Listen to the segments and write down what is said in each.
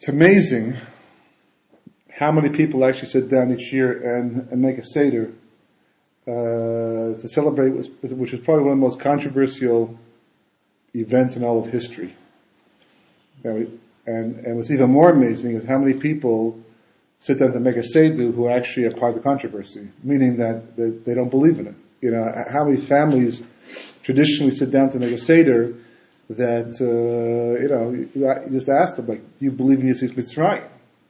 It's amazing how many people actually sit down each year and make a Seder to celebrate, which is probably one of the most controversial events in all of history. And what's even more amazing is how many people sit down to make a Seder who actually are part of the controversy, meaning that they don't believe in it. You know, how many families traditionally sit down to make a Seder that, you just ask them, like, do you believe in Yetzias Mitzrayim?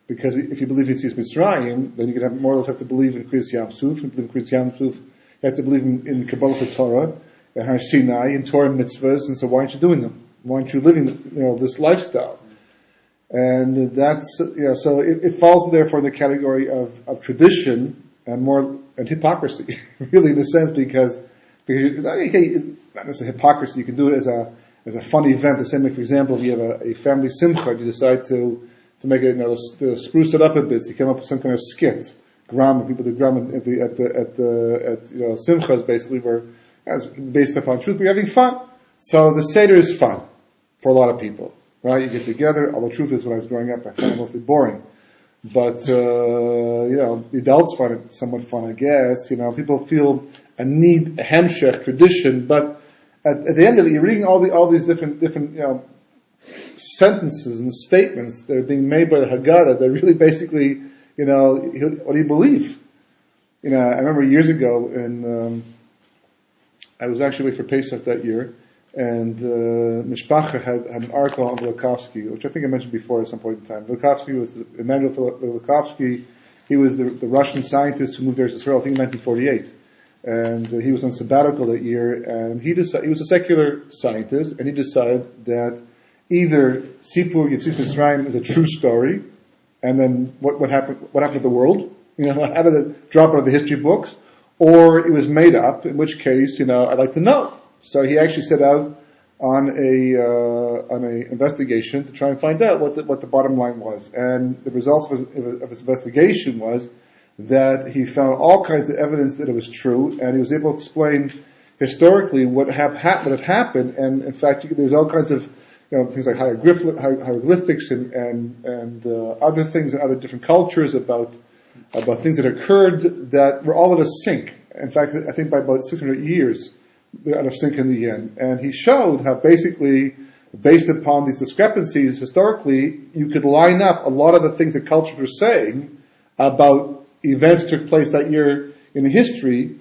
Because if you believe in Yetzias Mitzrayim, then you can more or less have to believe in Kriyas Yam Suf. If you believe in Kriyas Yam Suf, you have to believe in Kabbalah Torah, and Har Sinai, in Torah mitzvahs, and so why aren't you doing them? Why aren't you living, this lifestyle? And that's, so it falls therefore in the category of tradition and hypocrisy, really, in a sense, because it's not necessarily hypocrisy. You can do it as a fun event. The same way, for example, if you have a family simcha, you decide to make it, to spruce it up a bit. So you come up with some kind of skit, gram. People do gram at simchas, basically, where it's based upon truth. But you're having fun. So the Seder is fun for a lot of people, right? You get together. Although truth is, when I was growing up, I found it mostly boring. But the adults find it somewhat fun, I guess. People feel a need, a hemshech, tradition, but at the end of it, you're reading all these different sentences and statements that are being made by the Haggadah. They're really basically, what do you believe? I remember years ago, and I was actually away for Pesach that year, and Mishpacha had an article on Velikovsky, which I think I mentioned before at some point in time. Velikovsky was Emmanuel Velikovsky. He was the Russian scientist who moved there to Israel, I think in 1948. And he was on sabbatical that year, and he was a secular scientist, and he decided that either Sipur Yetzias Mitzrayim is a true story, and then what happened to the world? How did it drop out of the history books? Or it was made up, in which case, I'd like to know. So he actually set out on a investigation to try and find out what the bottom line was. And the results of his investigation was that he found all kinds of evidence that it was true, and he was able to explain historically what had happened. And in fact, there's all kinds of things like hieroglyphics and other things in other different cultures about things that occurred that were all out of sync. In fact, I think by about 600 years, they're out of sync in the end. And he showed how basically, based upon these discrepancies historically, you could line up a lot of the things that cultures were saying about events that took place that year in history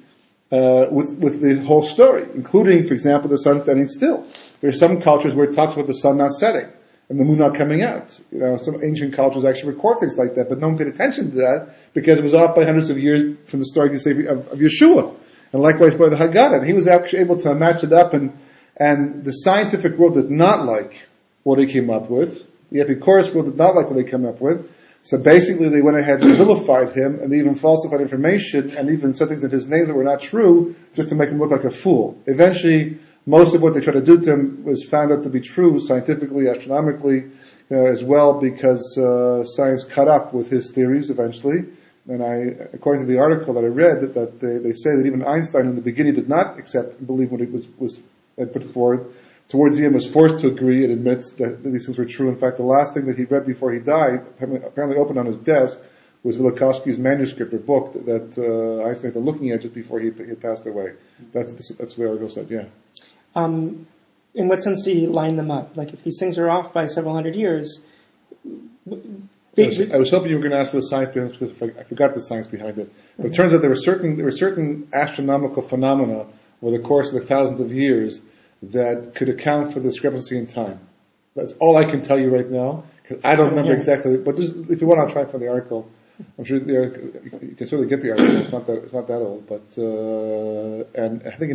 with the whole story, including, for example, the sun standing still. There are some cultures where it talks about the sun not setting and the moon not coming out. Some ancient cultures actually record things like that, but no one paid attention to that because it was off by hundreds of years from the story of Yeshua. And likewise by the Haggadah. And he was actually able to match it up, and the scientific world did not like what he came up with. The Epicurus world did not like what they came up with. So basically they went ahead and vilified him, and they even falsified information, and even said things in his name that were not true, just to make him look like a fool. Eventually, most of what they tried to do to him was found out to be true, scientifically, astronomically, as well, because science caught up with his theories eventually. And according to the article that I read, that they say that even Einstein in the beginning did not accept and believe what he was put forward. Towards the end was forced to agree and admits that these things were true. In fact, the last thing that he read before he died, apparently opened on his desk, was Velikovsky's manuscript or book that Einstein had been looking at just before he passed away. That's the way article said, yeah. In what sense do you line them up? Like if these things are off by several hundred years... I was hoping you were going to ask for the science behind it, because I forgot the science behind it. But it turns out there were certain astronomical phenomena over the course of the thousands of years that could account for the discrepancy in time. That's all I can tell you right now, because I don't remember exactly. But just, if you want, I'll try to find the article. I'm sure you can certainly get the article. It's not that old, but and I think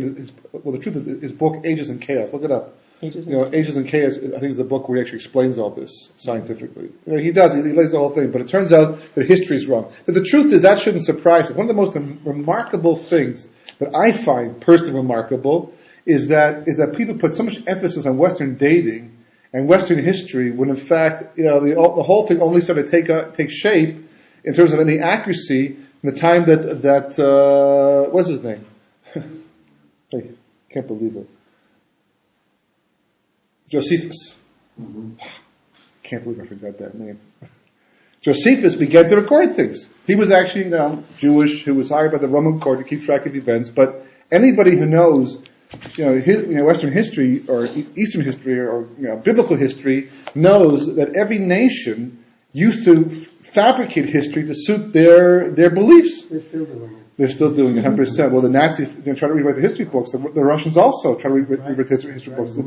the truth is his book Ages and Chaos. Look it up. Ages and Chaos, I think, is the book where he actually explains all this scientifically. He does, he lays the whole thing, but it turns out that history is wrong. But the truth is, that shouldn't surprise us. One of the most remarkable things that I find personally remarkable is that people put so much emphasis on Western dating and Western history, when in fact, the whole thing only started to take shape in terms of any accuracy in the time that what's his name? I can't believe it. Josephus. Mm-hmm. Can't believe I forgot that name. Josephus began to record things. He was actually, Jewish, who was hired by the Roman court to keep track of events, but anybody who knows, Western history or Eastern history or biblical history knows that every nation used to fabricate history to suit their beliefs. They're still doing it. They're still doing it 100%. Well, the Nazis try to rewrite the history books. The Russians also try to rewrite the history books.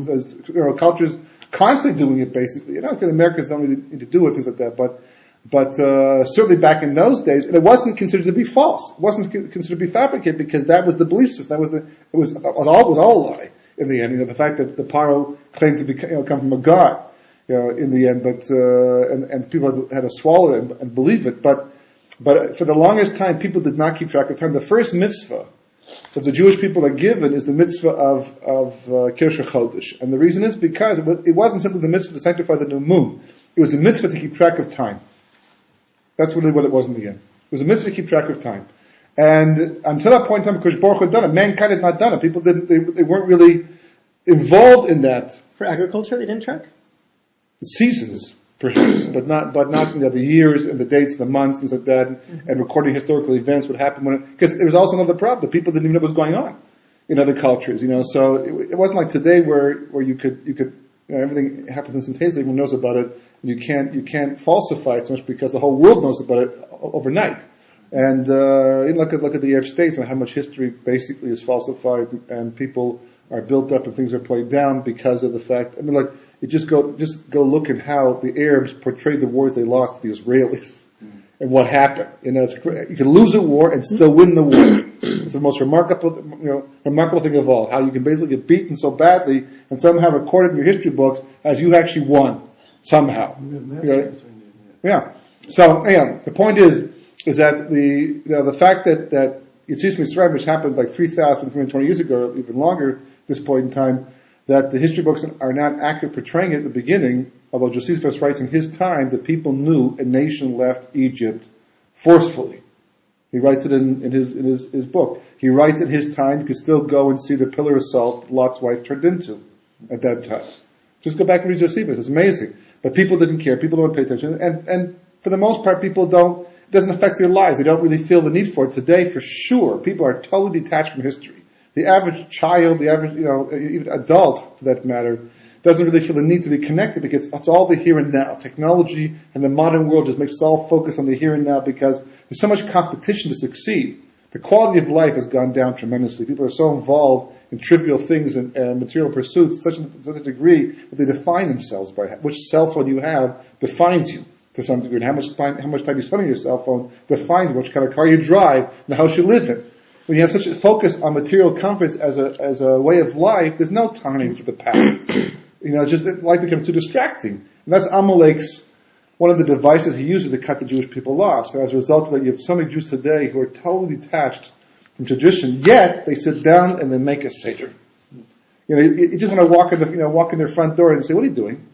Cultures constantly doing it, basically. Because the Americans don't really need to do it, things like that. But certainly back in those days, and it wasn't considered to be false. It wasn't considered to be fabricated because that was the belief system. It was all a lie in the end. The fact that the Paro claimed to be come from a god, in the end, but and people had to swallow it and believe it. But for the longest time, people did not keep track of time. The first mitzvah that the Jewish people are given is the mitzvah of Kirush HaChodesh. And the reason is because it wasn't simply the mitzvah to sanctify the new moon. It was a mitzvah to keep track of time. That's really what it was in the end. It was a mitzvah to keep track of time. And until that point in time, because Baruch had done it, mankind had not done it. People they weren't really involved in that. For agriculture, they didn't track? The seasons, perhaps, but not the years and the dates, the months, things like that, and recording historical events, what happened because there was also another problem. The people didn't even know what was going on in other cultures, so it wasn't like today where you could everything happens instantaneously, everyone knows about it, and you can't falsify it so much because the whole world knows about it overnight. And look at the Arab states and how much history basically is falsified, and people are built up and things are played down because of the fact. You just go look at how the Arabs portrayed the wars they lost to the Israelis and what happened. You can lose a war and still win the war. It's the most remarkable thing of all. How you can basically get beaten so badly and somehow recorded in your history books as you actually won somehow. Yeah. So the point is that the fact that Yitzis Mitzrayim, which happened like 3,320 years ago, or even longer at this point in time, that the history books are not accurate portraying it at the beginning, although Josephus writes in his time that people knew a nation left Egypt forcefully. He writes it in his book. He writes in his time you could still go and see the pillar of salt Lot's wife turned into at that time. Just go back and read Josephus. It's amazing. But people didn't care. People don't pay attention. And for the most part, people don't, it doesn't affect their lives. They don't really feel the need for it. Today, for sure, people are totally detached from history. The average child, the average, even adult, for that matter, doesn't really feel the need to be connected because it's all the here and now. Technology and the modern world just makes us all focus on the here and now because there's so much competition to succeed. The quality of life has gone down tremendously. People are so involved in trivial things and material pursuits to such a degree that they define themselves by which cell phone you have defines you to some degree. And how much time you spend on your cell phone defines which kind of car you drive and the house you live in. When you have such a focus on material comforts as a way of life, there's no time for the past. Just life becomes too distracting. And that's Amalek's, one of the devices he uses to cut the Jewish people off. So as a result of that, you have so many Jews today who are totally detached from tradition, yet they sit down and they make a Seder. You just want to walk in their front door and say, what are you doing?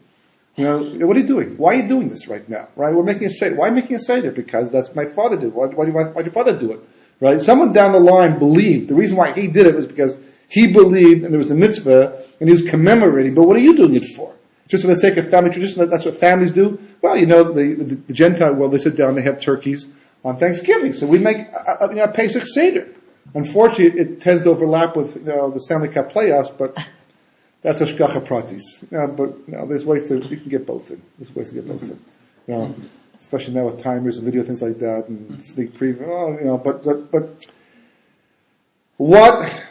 What are you doing? Why are you doing this right now? Right? We're making a Seder. Why are you making a Seder? Because that's my father did. Why did your father do it? Right? Someone down the line believed. The reason why he did it was because he believed and there was a mitzvah and he was commemorating. But what are you doing it for? Just for the sake of family tradition? That's what families do? Well, the Gentile world, they sit down, they have turkeys on Thanksgiving. So we make a Pesach Seder. Unfortunately, it tends to overlap with the Stanley Cup playoffs, but that's a shkacha pratis. But there's ways you can get both in. There's ways to get both in. Especially now with timers and video things like that and sneak preview. But what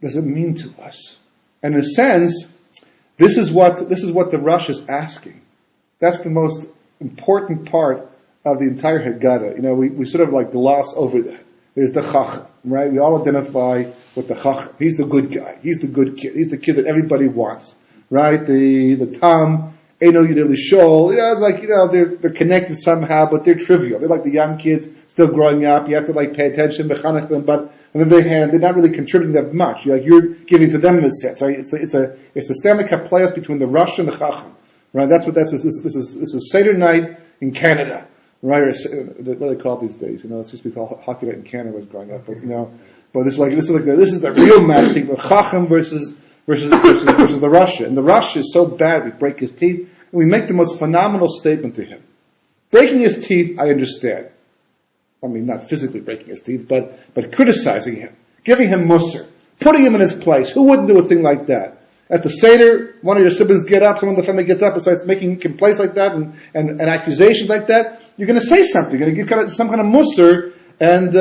does it mean to us? And in a sense, this is what the Rush is asking. That's the most important part of the entire Haggadah. We sort of like gloss over that. There's the Chacham, right? We all identify with the Chacham. He's the good guy. He's the good kid. He's the kid that everybody wants, right? The Tam. Eino Yudeli Shol, it's like, they're connected somehow, but they're trivial. They're like the young kids still growing up. You have to pay attention, mechanech them, but on the other hand, they're not really contributing that much. You're giving to them in a sense, right? It's the Stanley Cup playoffs between the Rush and the Chacham, right? This is Seder night in Canada, right? Or, what do they call it these days? It's just to be called hockey night in Canada when I was growing up, but this is the real match, the Chacham versus the Russia. And the Russia is so bad, we break his teeth, and we make the most phenomenal statement to him. Breaking his teeth, I understand. I mean, not physically breaking his teeth, but criticizing him, giving him musr, putting him in his place. Who wouldn't do a thing like that? At the Seder, one of your siblings get up, someone in the family gets up and starts making complaints like that and accusations like that. You're going to say something. You're going to give some kind of musr and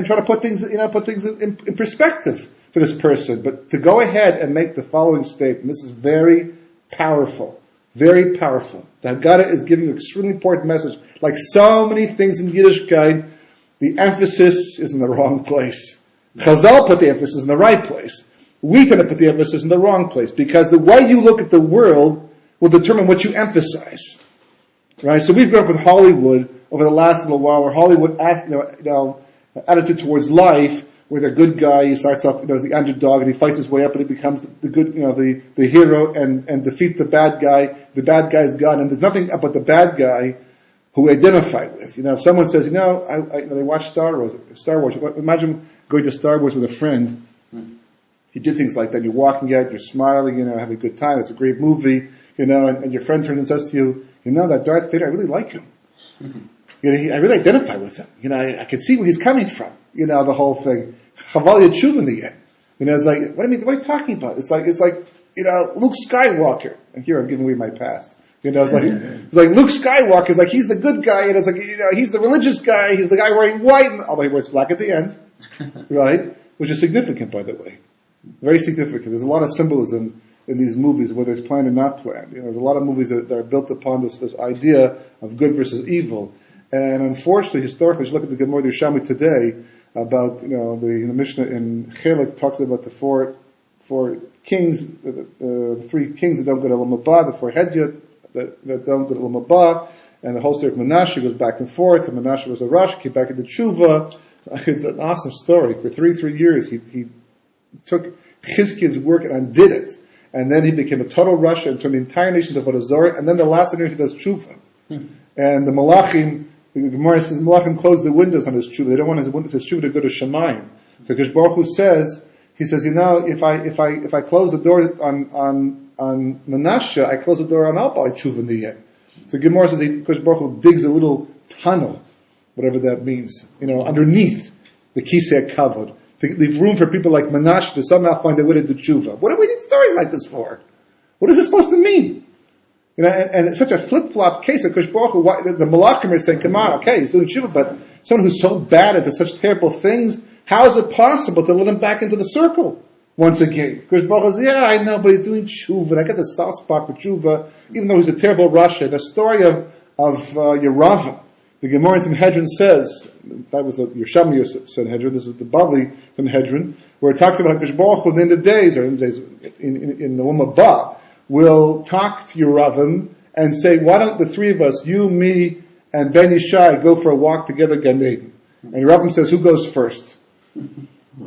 try to put things in perspective for this person. But to go ahead and make the following statement, this is very powerful. Very powerful. The Haggadah is giving an extremely important message. Like so many things in Yiddishkeit, the emphasis is in the wrong place. Chazal put the emphasis in the right place. We tend to put the emphasis in the wrong place because the way you look at the world will determine what you emphasize. Right? So we've grown up with Hollywood over the last little while, where Hollywood attitude towards life, where the good guy, he starts off, as the underdog, and he fights his way up, and he becomes the good, the hero, and defeats the bad guy. The bad guy's gone, and there's nothing about the bad guy who we identify with. If someone says, they watch Star Wars. Imagine going to Star Wars with a friend. You did things like that. You're walking out, you're smiling, having a good time. It's a great movie, and your friend turns and says to you, that Darth Vader, I really like him. I really identify with him. I can see where he's coming from. The whole thing. Chaval Yetshuv in the end. It's like, what are you talking about? It's like, Luke Skywalker. And here I'm giving away my past. It's like Luke Skywalker is like, he's the good guy, and it's like, he's the religious guy, he's the guy wearing white, although he wears black at the end. Right? Which is significant, by the way. Very significant. There's a lot of symbolism in these movies, whether it's planned or not planned. There's a lot of movies that are built upon this idea of good versus evil. And unfortunately, historically, if you look at the Gemara Yerushalmi today, about, the Mishnah in Chelik talks about the four kings, the three kings that don't go to Olam Haba, the four Hedyot that don't go to Olam Haba, and the whole story of Menashe goes back and forth, and Menashe was a Rosh, came back into Tshuva. It's an awesome story. For 33 years, he took Chizkiah's work and undid it. And then he became a total Russia and turned the entire nation to Avodah Zarah, and then the last generation does Tshuva. And the Malachim, the Gemara says, Malachim closed the windows on his Tshuva. They don't want his Tshuva to go to Shemayim. So Kadosh Baruch Hu says, if I close the door on Menashe, I close the door on Alpal Tshuva in the end. So Gemara says, Kadosh Baruch Hu digs a little tunnel, whatever that means, underneath the Kisei HaKavod, to leave room for people like Menashe to somehow find their way to do Tshuva. What do we need stories like this for? What is this supposed to mean? And it's such a flip-flop case of Kadosh Baruch Hu. The Malachim are saying, come on, okay, he's doing Tshuva, but someone who's so bad at such terrible things, how is it possible to let him back into the circle once again? Kadosh Baruch Hu says, yeah, I know, but he's doing Tshuva. I got the soft spot for Tshuva, even though he's a terrible Rasha. The story of Yeravam, the Gemara in Sanhedrin says, that was the Yerushalmi Sanhedrin, this is the Bavli Sanhedrin, where it talks about Kadosh Baruch Hu in the days, or in the Olam Haba, will talk to Yeravam and say, why don't the three of us, you, me, and Ben Yishai, go for a walk together, Gan Eden? And Yeravam says, who goes first? So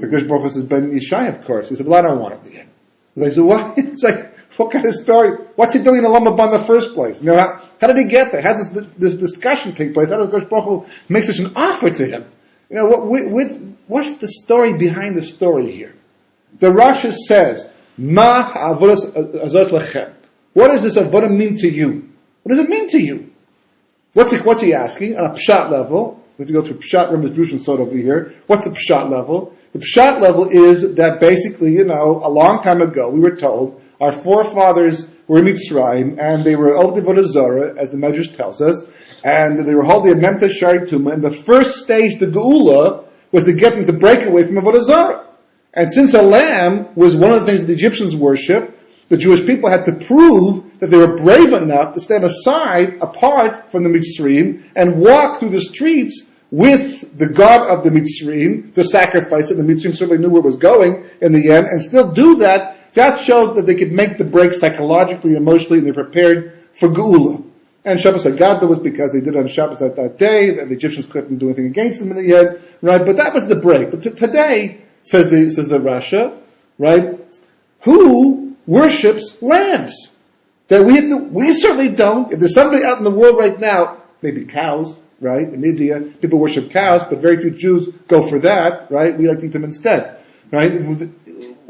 Kadosh Baruch Hu says, Ben Yishai, of course. He said, well, I don't want to be in. He's like, so what? It's like, what kind of story? What's he doing in Olam Haba in the first place? How did he get there? How does this discussion take place? How does Kadosh Baruch Hu make such an offer to him? What's the story behind the story here? The Rashi says, Ma ha'avodas azos lechem. What does this avodah mean to you? What does it mean to you? What's he asking? On a pshat level, we have to go through pshat, remember the Drush Sod over here. What's the pshat level? The pshat level is that basically, a long time ago, we were told, our forefathers were in Mitzrayim, and they were over the Avodah Zarah, as the Medrash tells us, and they were holding a Memta Shari Tumah, and the first stage, the Geula, was to get them to break away from Avodah Zarah. And since a lamb was one of the things that the Egyptians worship, the Jewish people had to prove that they were brave enough to stand aside, apart from the Mitzrayim, and walk through the streets with the God of the Mitzrayim to sacrifice it. The Mitzrayim certainly knew where it was going in the end, and still do that. That showed that they could make the break psychologically, emotionally, and they're prepared for Geula. And Shabbos Haggadah was because they did it on Shabbos that day, that the Egyptians couldn't do anything against them in the end, right? But that was the break. But today, says the Rasha, right? Who worships lambs? That we certainly don't. If there's somebody out in the world right now, maybe cows, right? In India, people worship cows, but very few Jews go for that, right? We like to eat them instead, right?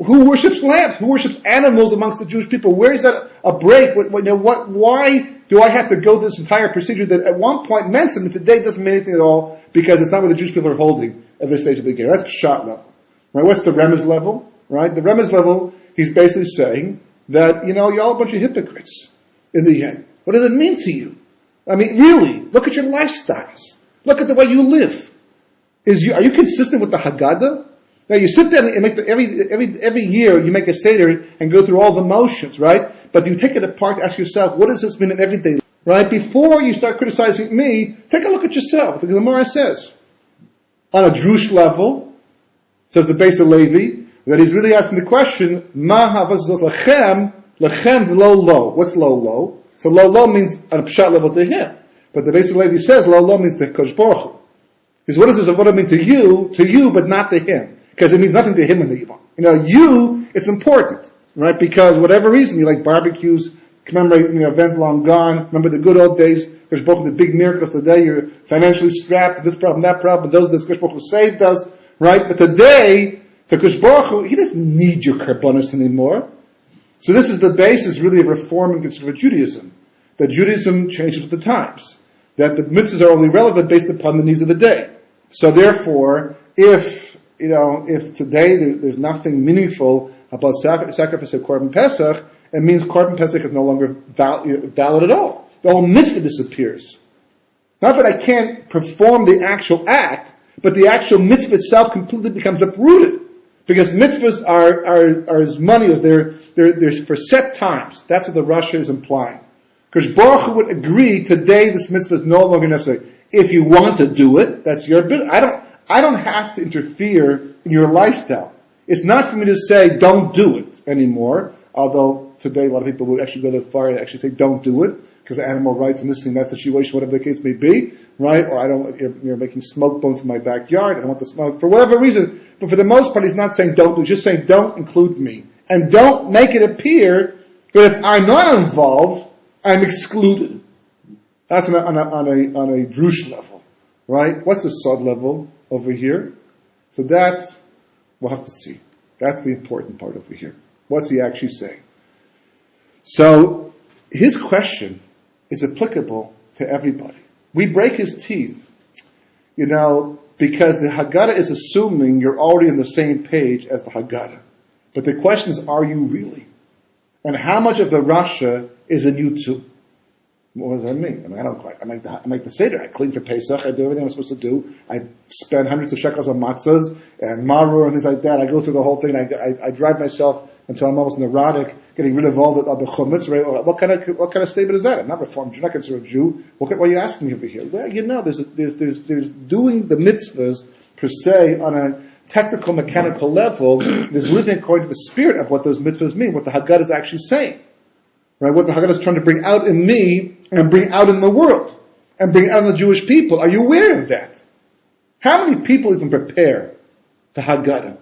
who worships lambs? Who worships animals amongst the Jewish people? Where is that a break? Why do I have to go through this entire procedure that at one point meant something, today doesn't mean anything at all because it's not what the Jewish people are holding at this stage of the game? That's Pshat level. Right? What's the Remez level? Right? The Remez level, he's basically saying that, you're all a bunch of hypocrites in the end. What does it mean to you? I mean, really, look at your lifestyles. Look at the way you live. Are you consistent with the Haggadah? Now you sit there and make every year you make a Seder and go through all the motions, right? But you take it apart, ask yourself, what does this mean in everyday life? Right? Before you start criticizing me, take a look at yourself. The Gemara says, on a Drush level, says the Beis Levi, that he's really asking the question, Ma havas lechem lo. What's lo? So lo means on a Pshat level to him. But the Beis Levi says lo means to Kosh Baruch Hu. What does this, what it mean to you, but not to him? Because it means nothing to him and the evil. It's important, right? Because whatever reason, you like barbecues, commemorate, events long gone, remember the good old days, Kosh Baruch Hu, the big miracles today, you're financially strapped, this problem, that problem, those Kosh Baruch Hu saved us, right? But today, to Kosh Baruch Hu, he doesn't need your karbonos anymore. So this is the basis really of Reform and Conservative Judaism. That Judaism changes with the times. That the mitzvahs are only relevant based upon the needs of the day. So therefore, if today there's nothing meaningful about sacrifice of Korban Pesach, it means Korban Pesach is no longer valid at all. The whole mitzvah disappears. Not that I can't perform the actual act, but the actual mitzvah itself completely becomes uprooted. Because mitzvahs are as money as they're for set times. That's what the Rasha is implying. Because Baruch Hu would agree today this mitzvah is no longer necessary. If you want to do it, that's your business. I don't have to interfere in your lifestyle. It's not for me to say don't do it anymore. Although today a lot of people would actually go that far and actually say don't do it because of animal rights and this and that situation, whatever the case may be, right? Or you're making smoke bones in my backyard. I don't want the smoke for whatever reason. But for the most part, he's not saying don't do it. He's just saying don't include me and don't make it appear that if I'm not involved, I'm excluded. That's on a drush level, right? What's a sod level over here? So that we'll have to see. That's the important part over here. What's he actually saying? So his question is applicable to everybody. We break his teeth, because the Haggadah is assuming you're already on the same page as the Haggadah. But the question is, are you really? And how much of the Rasha is in you too? What does that mean? I don't quite. I make the Seder. I clean for Pesach. I do everything I'm supposed to do. I spend hundreds of shekels on matzahs and maror and things like that. I go through the whole thing. I drive myself until I'm almost neurotic, getting rid of all the chumitz. Right? What kind of statement is that? I'm not reformed. You're not considered a Jew. What are you asking me over here? Well, there's doing the mitzvahs per se on a technical, mechanical level. There's living according to the spirit of what those mitzvahs mean. What the Haggadah is actually saying. Right? What the Haggadah is trying to bring out in me and bring out in the world and bring out in the Jewish people. Are you aware of that? How many people even prepare the Haggadah?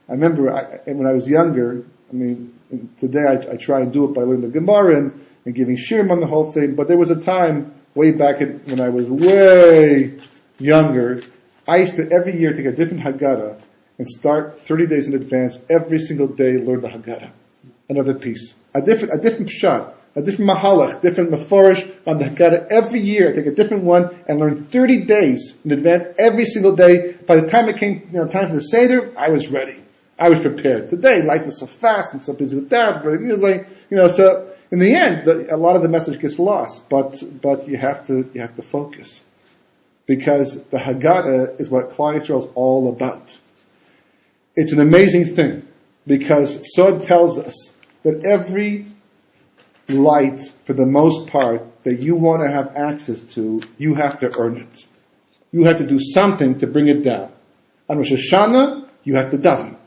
I remember when I was younger, today I try and do it by learning the Gemara and giving shirim on the whole thing, but there was a time way back when I was way younger, I used to every year take a different Haggadah and start 30 days in advance, every single day learn the Haggadah. Another piece. A different pshat, a different mahalach, different meforish on the Haggadah. Every year I take a different one and learn 30 days in advance, every single day. By the time it came time for the Seder, I was ready. I was prepared. Today, life was so fast and so busy with that. It was like, so in the end, a lot of the message gets lost. But you have to focus. Because the Haggadah is what Klal Yisrael is all about. It's an amazing thing. Because Sod tells us that every light, for the most part, that you want to have access to, you have to earn it. You have to do something to bring it down. On Rosh Hashanah, you have to daven.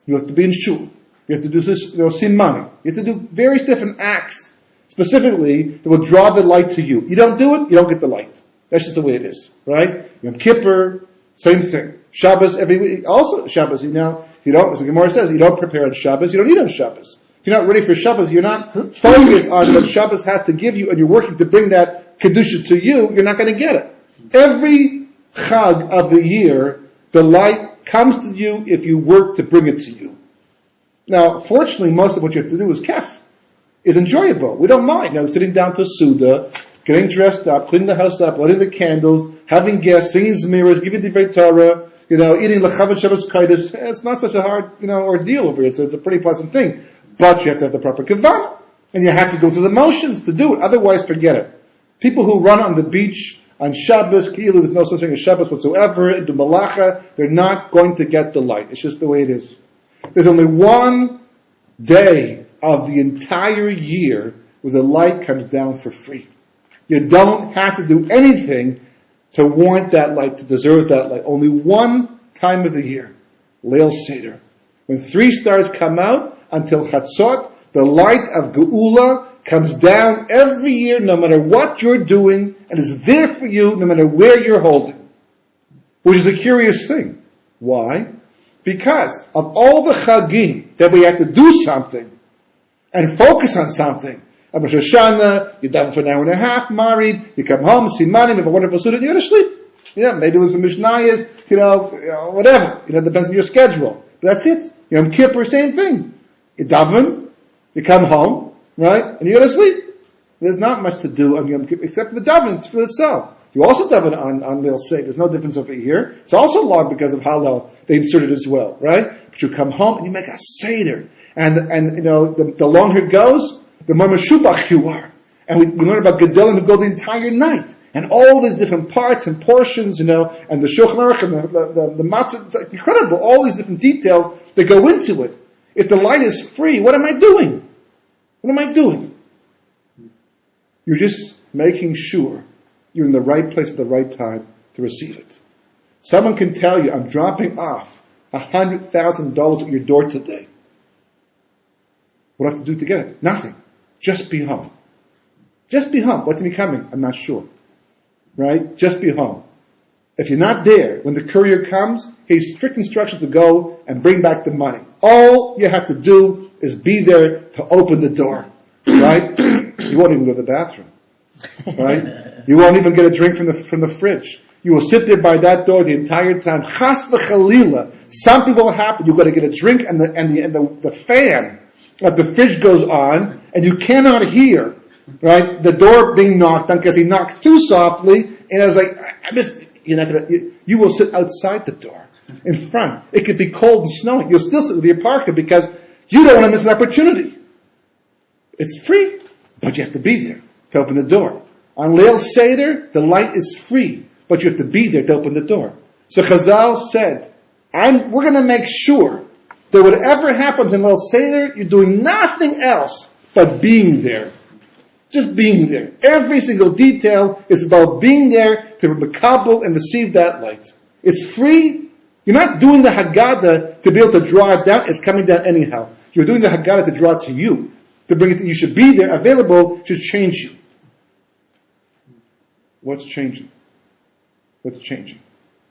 You have to be in shul. You have to do this, simani. You have to do various different acts, specifically, that will draw the light to you. You don't do it, you don't get the light. That's just the way it is, right? Yom Kippur, same thing. Shabbos every week, also Shabbos, you don't, as the Gemara says, you don't prepare on Shabbos, you don't eat on Shabbos. If you're not ready for Shabbos, you're not focused on what Shabbos has to give you, and you're working to bring that Kedusha to you, you're not going to get it. Every Chag of the year, the light comes to you if you work to bring it to you. Now, fortunately, most of what you have to do is kef, is enjoyable. We don't mind. Sitting down to Suda, getting dressed up, cleaning the house up, lighting the candles, having guests, singing Zmiras, giving Divrei Torah, eating Lechavot Shabbos Kodesh. It's not such a hard, ordeal over here. It's a pretty pleasant thing. But you have to have the proper kavanah. And you have to go through the motions to do it. Otherwise, forget it. People who run on the beach on Shabbos, there's no such thing as Shabbos whatsoever, and do malacha, they're not going to get the light. It's just the way it is. There's only one day of the entire year where the light comes down for free. You don't have to do anything to warrant that light, to deserve that light. Only one time of the year, Leil Seder. When 3 stars come out until Chatzot, the light of Geula comes down every year, no matter what you're doing, and is there for you no matter where you're holding. Which is a curious thing. Why? Because of all the chagim that we have to do something and focus on something. On Rosh Hashanah, you're done for an hour and a half, married, you come home, simanim, have a wonderful student, you go to sleep. Maybe it was a Mishnayos, whatever. It depends on your schedule. But that's it. Yom Kippur, same thing. You daven, you come home, right, and you go to sleep. There's not much to do on Yom Kippur except the daven for itself. You also daven on Leil Seder. There's no difference over here. It's also logged because of Hallel. They inserted as well, right? But you come home and you make a Seder. And the longer it goes, the more meshubach you are. And we learn about Gedolim who go the entire night. And all these different parts and portions, and the Shulchan Aruch and the Matzah. It's incredible. All these different details that go into it. If the light is free, what am I doing? What am I doing? You're just making sure you're in the right place at the right time to receive it. Someone can tell you, I'm dropping off $100,000 at your door today. What do I have to do to get it? Nothing. Just be home. Just be home. What's coming? I'm not sure. Right? Just be home. If you're not there, when the courier comes, he has strict instructions to go and bring back the money. All you have to do is be there to open the door. Right? You won't even go to the bathroom. Right? You won't even get a drink from the fridge. You will sit there by that door the entire time. Chas v'chalila. Something will happen. You've got to get a drink and the fan of the fridge goes on and you cannot hear, right, the door being knocked on because he knocks too softly, and I was like, you will sit outside the door, in front. It could be cold and snowing. You'll still sit with your parka because you don't want to miss an opportunity. It's free, but you have to be there to open the door. On Leil Seder, the light is free, but you have to be there to open the door. So Chazal said, we're going to make sure that whatever happens in Leil Seder, you're doing nothing else but being there. Just being there. Every single detail is about being there to mekabel and receive that light. It's free. You're not doing the Haggadah to be able to draw it down. It's coming down anyhow. You're doing the Haggadah to draw it to you. To bring it to you. Should be there, available, should change you. What's changing? What's changing?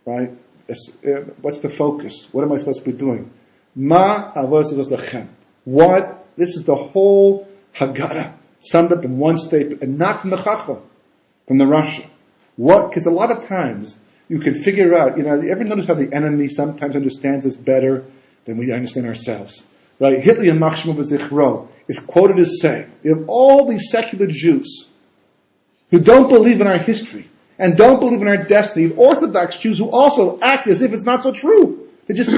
Right? What's the focus? What am I supposed to be doing? Ma avos lachem. What? This is the whole Haggadah summed up in one statement, and not from the Chacham, from the Rasha. What? Because a lot of times you can figure out. You ever notice how the enemy sometimes understands us better than we understand ourselves? Right? Hitler and Machshma B'Zichro is quoted as saying, you have all these secular Jews who don't believe in our history and don't believe in our destiny. Orthodox Jews who also act as if it's not so true. They're just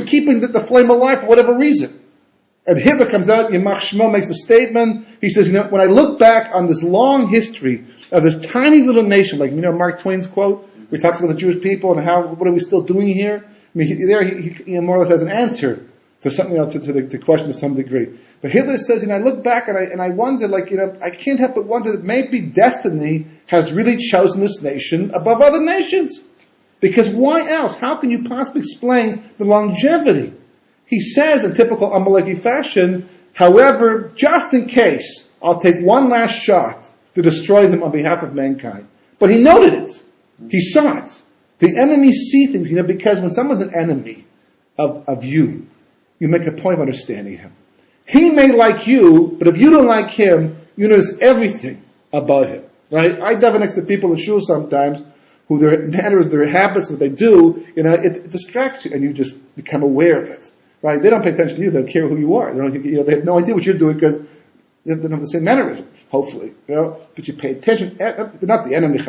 keeping the flame alive for whatever reason. And Hitler comes out, Yamach Shmo makes a statement. He says, when I look back on this long history of this tiny little nation, like, Mark Twain's quote, where he talks about the Jewish people and what are we still doing here? I mean, he more or less has an answer to something else, to the question to some degree. But Hitler says, I look back and I wonder, I can't help but wonder that maybe destiny has really chosen this nation above other nations. Because why else? How can you possibly explain the longevity? He says in typical Amaleki fashion, however, just in case, I'll take one last shot to destroy them on behalf of mankind. But he noted it. He saw it. The enemies see things, because when someone's an enemy of you, you make a point of understanding him. He may like you, but if you don't like him, you notice everything about him. Right? I daven next to people in shul sometimes who their manners, their habits, what they do, it distracts you, and you just become aware of it. right? They don't pay attention to you. They don't care who you are. They have no idea what you're doing because they don't have the same mannerisms, hopefully. But you pay attention. They're not the enemy,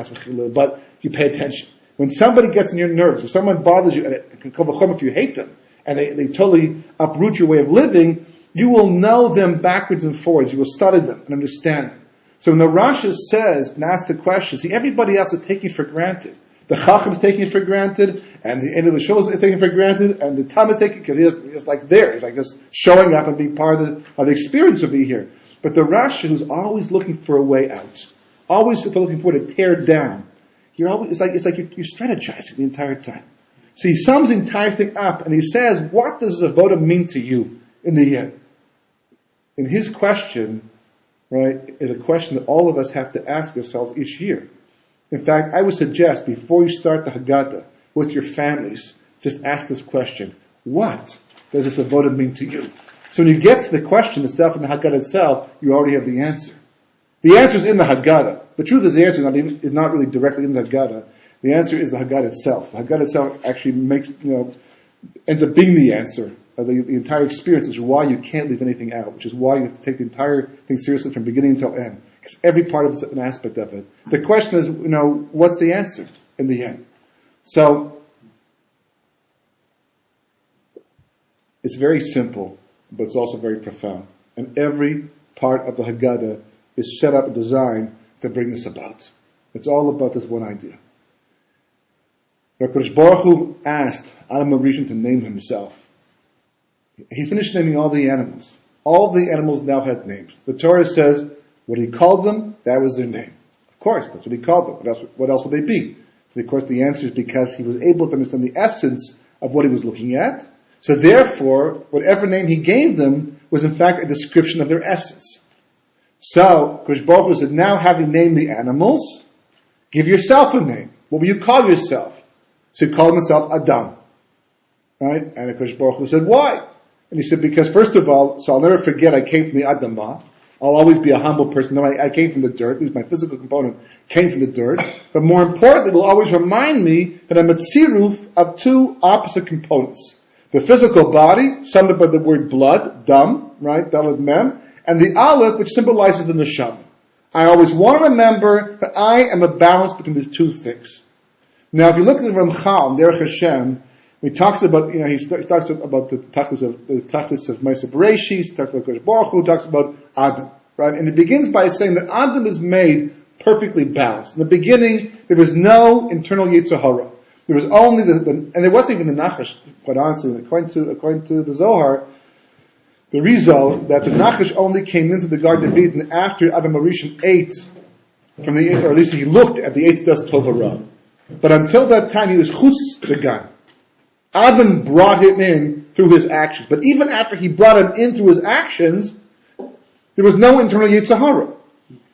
but you pay attention. When somebody gets in your nerves, if someone bothers you, and it can come if you hate them, and they totally uproot your way of living, you will know them backwards and forwards. You will study them and understand them. So when the Rasha says and asks the question, see, everybody else is taking it for granted. The Chacham is taking it for granted, and the end of the show is taking it for granted, and the Tam is taking it because he's like there. He's like just showing up and being part of the experience of being here. But the Rasha, who's always looking for a way out, always looking for to tear down, it's like you're strategizing the entire time. So he sums the entire thing up, and he says, what does avoda mean to you in the end? In his question, right, is a question that all of us have to ask ourselves each year. In fact, I would suggest before you start the Haggadah with your families, just ask this question: what does this avoda mean to you? So when you get to the question itself in the Haggadah itself, you already have the answer. The answer is in the Haggadah. The truth is the answer is not really directly in the Haggadah. The answer is the Haggadah itself. The Haggadah itself actually ends up being the answer. The entire experience is why you can't leave anything out, which is why you have to take the entire thing seriously from beginning until end. Because every part of it is an aspect of it. The question is, what's the answer in the end? So, it's very simple, but it's also very profound. And every part of the Haggadah is set up and designed to bring this about. It's all about this one idea. HaKadosh Baruch Hu asked Adam HaRishon to name himself. He finished naming all the animals. All the animals now had names. The Torah says, what he called them, that was their name. Of course, that's what he called them. What else would they be? So of course the answer is because he was able to understand the essence of what he was looking at. So therefore, whatever name he gave them was in fact a description of their essence. So, Kosh Baruch Hu said, now having named the animals, give yourself a name. What will you call yourself? So he called himself Adam. Right? And Kosh Baruch Hu said, why? And he said, because first of all, so I'll never forget I came from the Adamah. I'll always be a humble person. No, I came from the dirt. At least my physical component came from the dirt. But more importantly, it will always remind me that I'm a tziruf of two opposite components. The physical body, summed up by the word blood, dam, right, daled mem, and the aleph, which symbolizes the neshama. I always want to remember that I am a balance between these two things. Now, if you look at the Ramchal, Derech Hashem, he talks about, he talks about the tachlis of Ma'aseh Bereishis, he talks about Kosh Baruch Hu, he talks about Adam, right? And it begins by saying that Adam is made perfectly balanced. In the beginning, there was no internal Yetzer Hara. There was only and there wasn't even the Nachash, quite honestly, according to the Zohar, the Rizal, that the Nachash only came into the Garden of Eden after Adam HaRishon ate from or at least he looked at the Eitz Das Tov Hara. But until that time, he was Chutz Began. Adam brought him in through his actions. But even after he brought him in through his actions, there was no internal Yetzer Hara.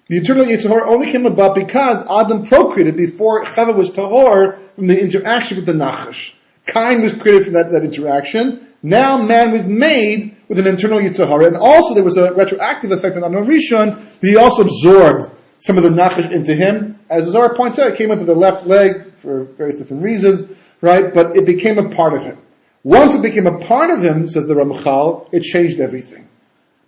The internal Yetzer Hara only came about because Adam procreated before Chava was tahor from the interaction with the Nachash. Cain was created from that interaction. Now man was made with an internal Yetzer Hara. And also there was a retroactive effect on Adam HaRishon. He also absorbed some of the Nachash into him. As the Zohar points out, it came into the left leg for various different reasons. Right? But it became a part of him. Once it became a part of him, says the Ramchal, it changed everything.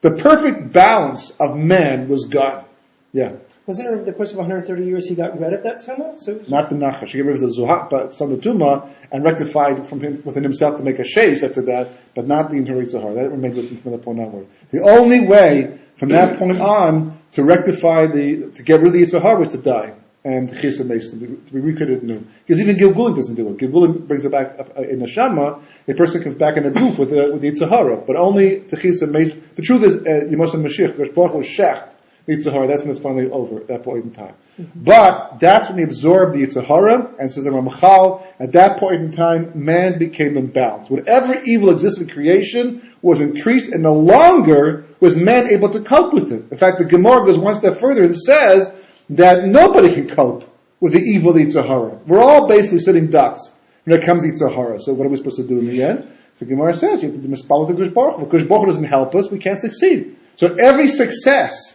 The perfect balance of man was gone. Yeah. Wasn't it over the course of 130 years he got rid of that tumah? So not the Nachash. He got rid of the Zuhat, but some of the Tumah, and rectified from him within himself to make a sheish after that, but not the internal Zahar. That remained with him from that point onward. The only way from that point on to rectify to get rid of the Yitzhahar was to die. And Chisa makes to be recreated new. Because even Gilgulim doesn't do it. Gilgulim brings it back in Neshama. A person comes back in a goof with the Yitzhahara. But only to Chisa makes. The truth is, Yemos HaMashiach, Kosh Baruch Hu was shecht the Yitzhahara. That's when it's finally over at that point in time. Mm-hmm. But that's when he absorbed the Yitzhahara, and says Ramchal, at that point in time, man became imbalanced. Whatever evil existed in creation was increased, and no longer was man able to cope with it. In fact, the Gemara goes one step further and says that nobody can cope with the evil Yetzer Hara. We're all basically sitting ducks when it comes to Yetzer Hara. So what are we supposed to do in the end? So Gemara says, you have to mispal with the Kosh Baruch Hu. If Kosh Baruch Hu doesn't help us, we can't succeed. So every success,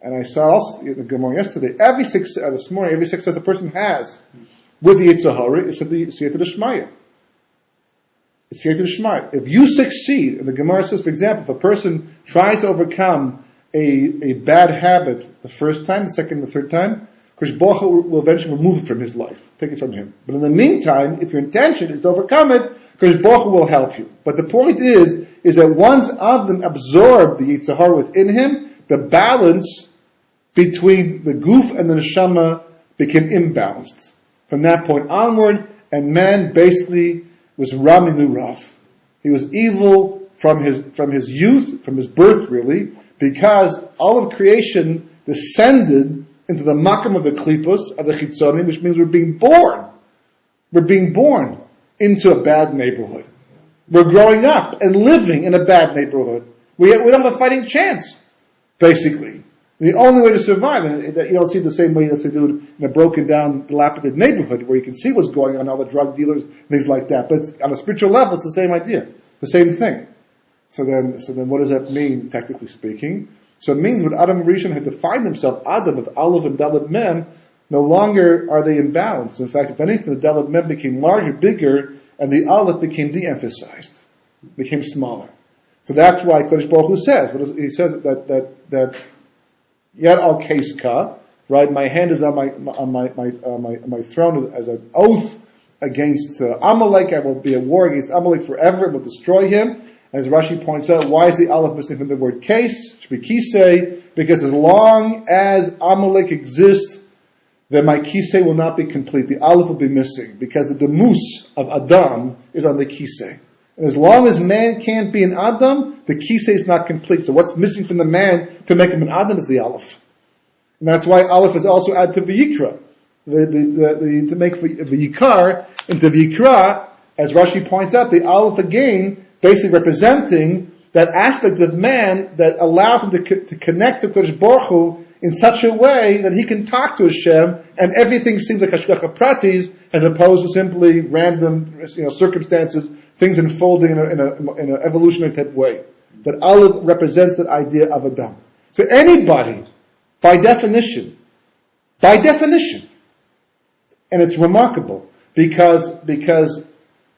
and I saw also in the Gemara yesterday, this morning, every success a person has with the Yetzer Hara is the Siyata D'Shmaya. It's siyata d'shmar. If you succeed, and the Gemara says, for example, if a person tries to overcome a bad habit the first time, the second, the third time, Kodesh Baruch Hu will eventually remove it from his life, take it from him. But in the meantime, if your intention is to overcome it, Kodesh Baruch Hu will help you. But the point is that once Adam absorbed the Yetzer Hara within him, the balance between the guf and the neshama became imbalanced. From that point onward, and man basically was Raminu Rav. He was evil from his youth, from his birth really, because all of creation descended into the makam of the klipos, of the chitzonim, which means we're being born. We're being born into a bad neighborhood. We're growing up and living in a bad neighborhood. We don't have a fighting chance, basically. The only way to survive, and you don't see it the same way that they do it in a broken down, dilapidated neighborhood where you can see what's going on, all the drug dealers, things like that. But on a spiritual level, it's the same idea, the same thing. So then what does that mean, technically speaking? So it means when Adam and Rishon had defined themselves, Adam with Aleph and Dalet Mem, no longer are they in balance. In fact, if anything, the Dalet Mem became larger, bigger, and the Aleph became de-emphasized, became smaller. So that's why Kodesh Baruch Hu says, he says that Yad al Keska, right? My hand is on my throne as an oath against Amalek. I will be at war against Amalek forever. I will destroy him. As Rashi points out, why is the Aleph missing from the word case? It should be kisei, because as long as Amalek exists, then my kisei will not be complete. The Aleph will be missing, because the demus of Adam is on the kisei. And as long as man can't be an Adam, the kisei is not complete. So what's missing from the man to make him an Adam is the Aleph. And that's why Aleph is also added to V'yikra. To make V'yikar into V'yikra, as Rashi points out, the Aleph again, basically representing that aspect of man that allows him to connect to Kodesh Baruch Hu in such a way that he can talk to Hashem, and everything seems like hashgacha pratis, as opposed to simply random, circumstances, things unfolding in an evolutionary type way. That Aleph represents that idea of Adam. So anybody, by definition, and it's remarkable because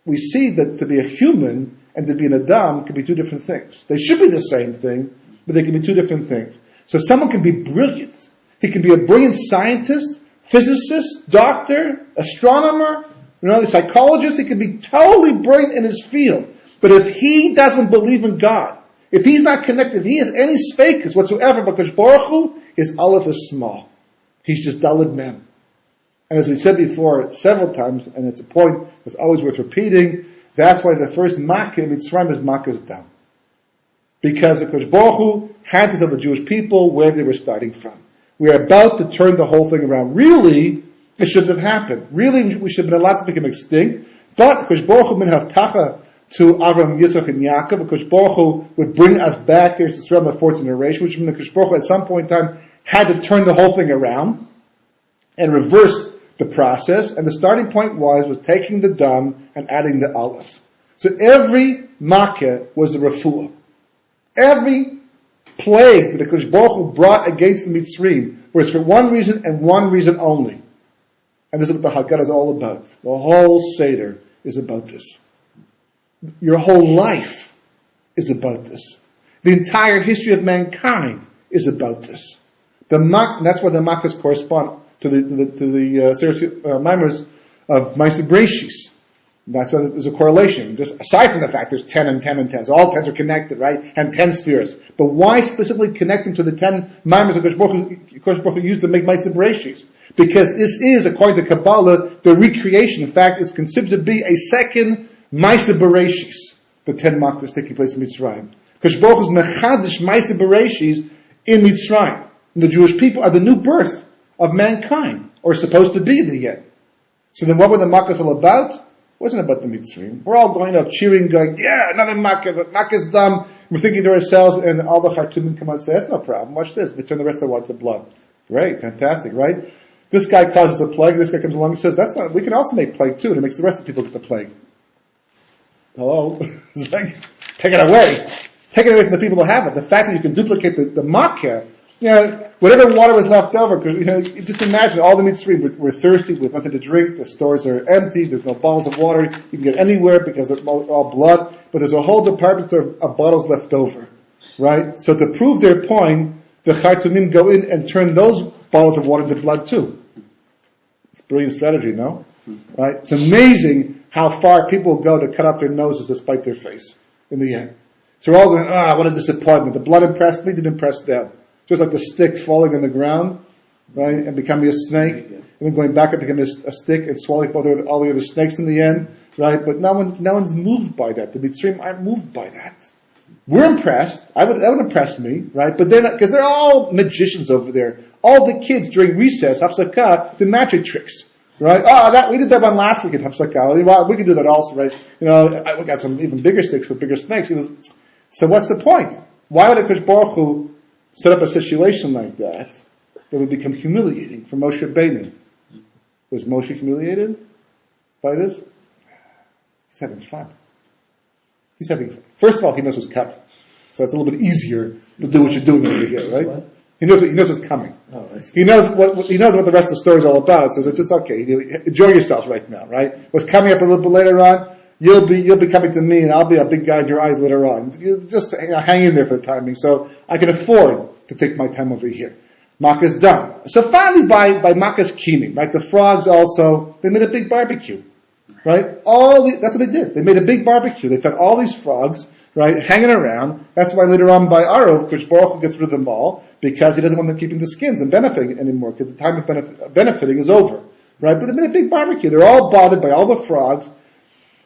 we see that to be a human and to be an Adam can be two different things. They should be the same thing, but they can be two different things. So someone can be brilliant. He can be a brilliant scientist, physicist, doctor, astronomer, psychologist. He can be totally brilliant in his field. But if he doesn't believe in God, if he's not connected, if he has any spakus whatsoever, because Baruch Hu, his Aleph is small. He's just Dalet Mem. And as we said before several times, and it's a point that's always worth repeating, that's why the first Makkah in Mitzrayim is Makkah's Dam. Because the Kodesh Baruch Hu had to tell the Jewish people where they were starting from. We are about to turn the whole thing around. Really, it shouldn't have happened. Really, we should have been allowed to become extinct. But Kodesh Baruch Hu min havtacha to Avraham, Yitzchak, and Yaakov. Kodesh Baruch Hu would bring us back here to Israel in the 14th generation, which means Kodesh Baruch Hu at some point in time had to turn the whole thing around and reverse the process. And the starting point was taking the Dam and adding the Aleph. So every Makkah was a refuah. Every plague that the Kodesh Baruch Hu brought against the Mitzrayim was for one reason and one reason only. And this is what the Haggadah is all about. The whole Seder is about this. Your whole life is about this. The entire history of mankind is about this. That's why the Makkahs correspond to the Maimers of Ma'aseh Bereishis. That's why there's a correlation. Just aside from the fact there's 10 and 10 and 10. So all 10s are connected, right? And 10 spheres. But why specifically connecting to the 10 Maimers of Kodesh Baruch Hu used to make Ma'aseh Bereishis? Because this is, according to Kabbalah, the recreation. In fact, it's considered to be a second Ma'aseh Bereishis, the 10 Makkahs taking place in Mitzrayim. Kodesh Baruch Hu is mechadish Ma'aseh Bereishis in Mitzrayim. And the Jewish people are the new birth of mankind, or supposed to be in the end. So then what were the Makkahs all about? It wasn't about the Mitzrayim. We're all going up cheering, going, yeah, another Makkah, the Makkah's dumb. We're thinking to ourselves, and all the Khartoumim come out and say, that's no problem, watch this. They turn the rest of the water to blood. Great, fantastic, right? This guy causes a plague, this guy comes along and says, we can also make plague too, and it makes the rest of the people get the plague. Hello? It's like, take it away. Take it away from the people who have it. The fact that you can duplicate the Makkah whatever water was left over, because, just imagine all the Mitzrayim were thirsty with nothing to drink, the stores are empty, there's no bottles of water, you can get anywhere because it's all blood, but there's a whole department store of bottles left over, right? So to prove their point, the Chartumim go in and turn those bottles of water into blood too. It's a brilliant strategy, no? Right? It's amazing how far people will go to cut off their noses to spite their face in the end. So we're all going, what a disappointment. The blood impressed me, didn't impress them. Just like the stick falling on the ground, right, and becoming a snake, and then going back and becoming a stick and swallowing all the other snakes in the end, right? But no one's moved by that. The Mitzrayim aren't moved by that. We're impressed. That would impress me, right? But they're not, because they're all magicians over there. All the kids during recess, Hafsakah, did magic tricks, right? We did that one last week at Hafsakah. We can do that also, right? We got some even bigger sticks for bigger snakes. So what's the point? Why would HaKadosh Baruch Hu set up a situation like that would become humiliating for Moshe Rabbeinu? Was Moshe humiliated by this? He's having fun. First of all, he knows what's coming. So it's a little bit easier to do what you're doing over here, right? What? He knows what's coming. Oh, he knows what the rest of the story is all about. So it's okay. Enjoy yourselves right now, right? What's coming up a little bit later on, you'll be coming to me and I'll be a big guy in your eyes later on. You just hang in there for the timing. So I can afford to take my time over here. Makkah's done. So finally by Makkah's Kinim, right? The frogs also, they made a big barbecue. Right? That's what they did. They made a big barbecue. They fed all these frogs, right, hanging around. That's why later on by Arov, Kosh Baruch Hu gets rid of them all, because he doesn't want them keeping the skins and benefiting anymore, because the time of benefiting is over. Right? But they made a big barbecue. They're all bothered by all the frogs.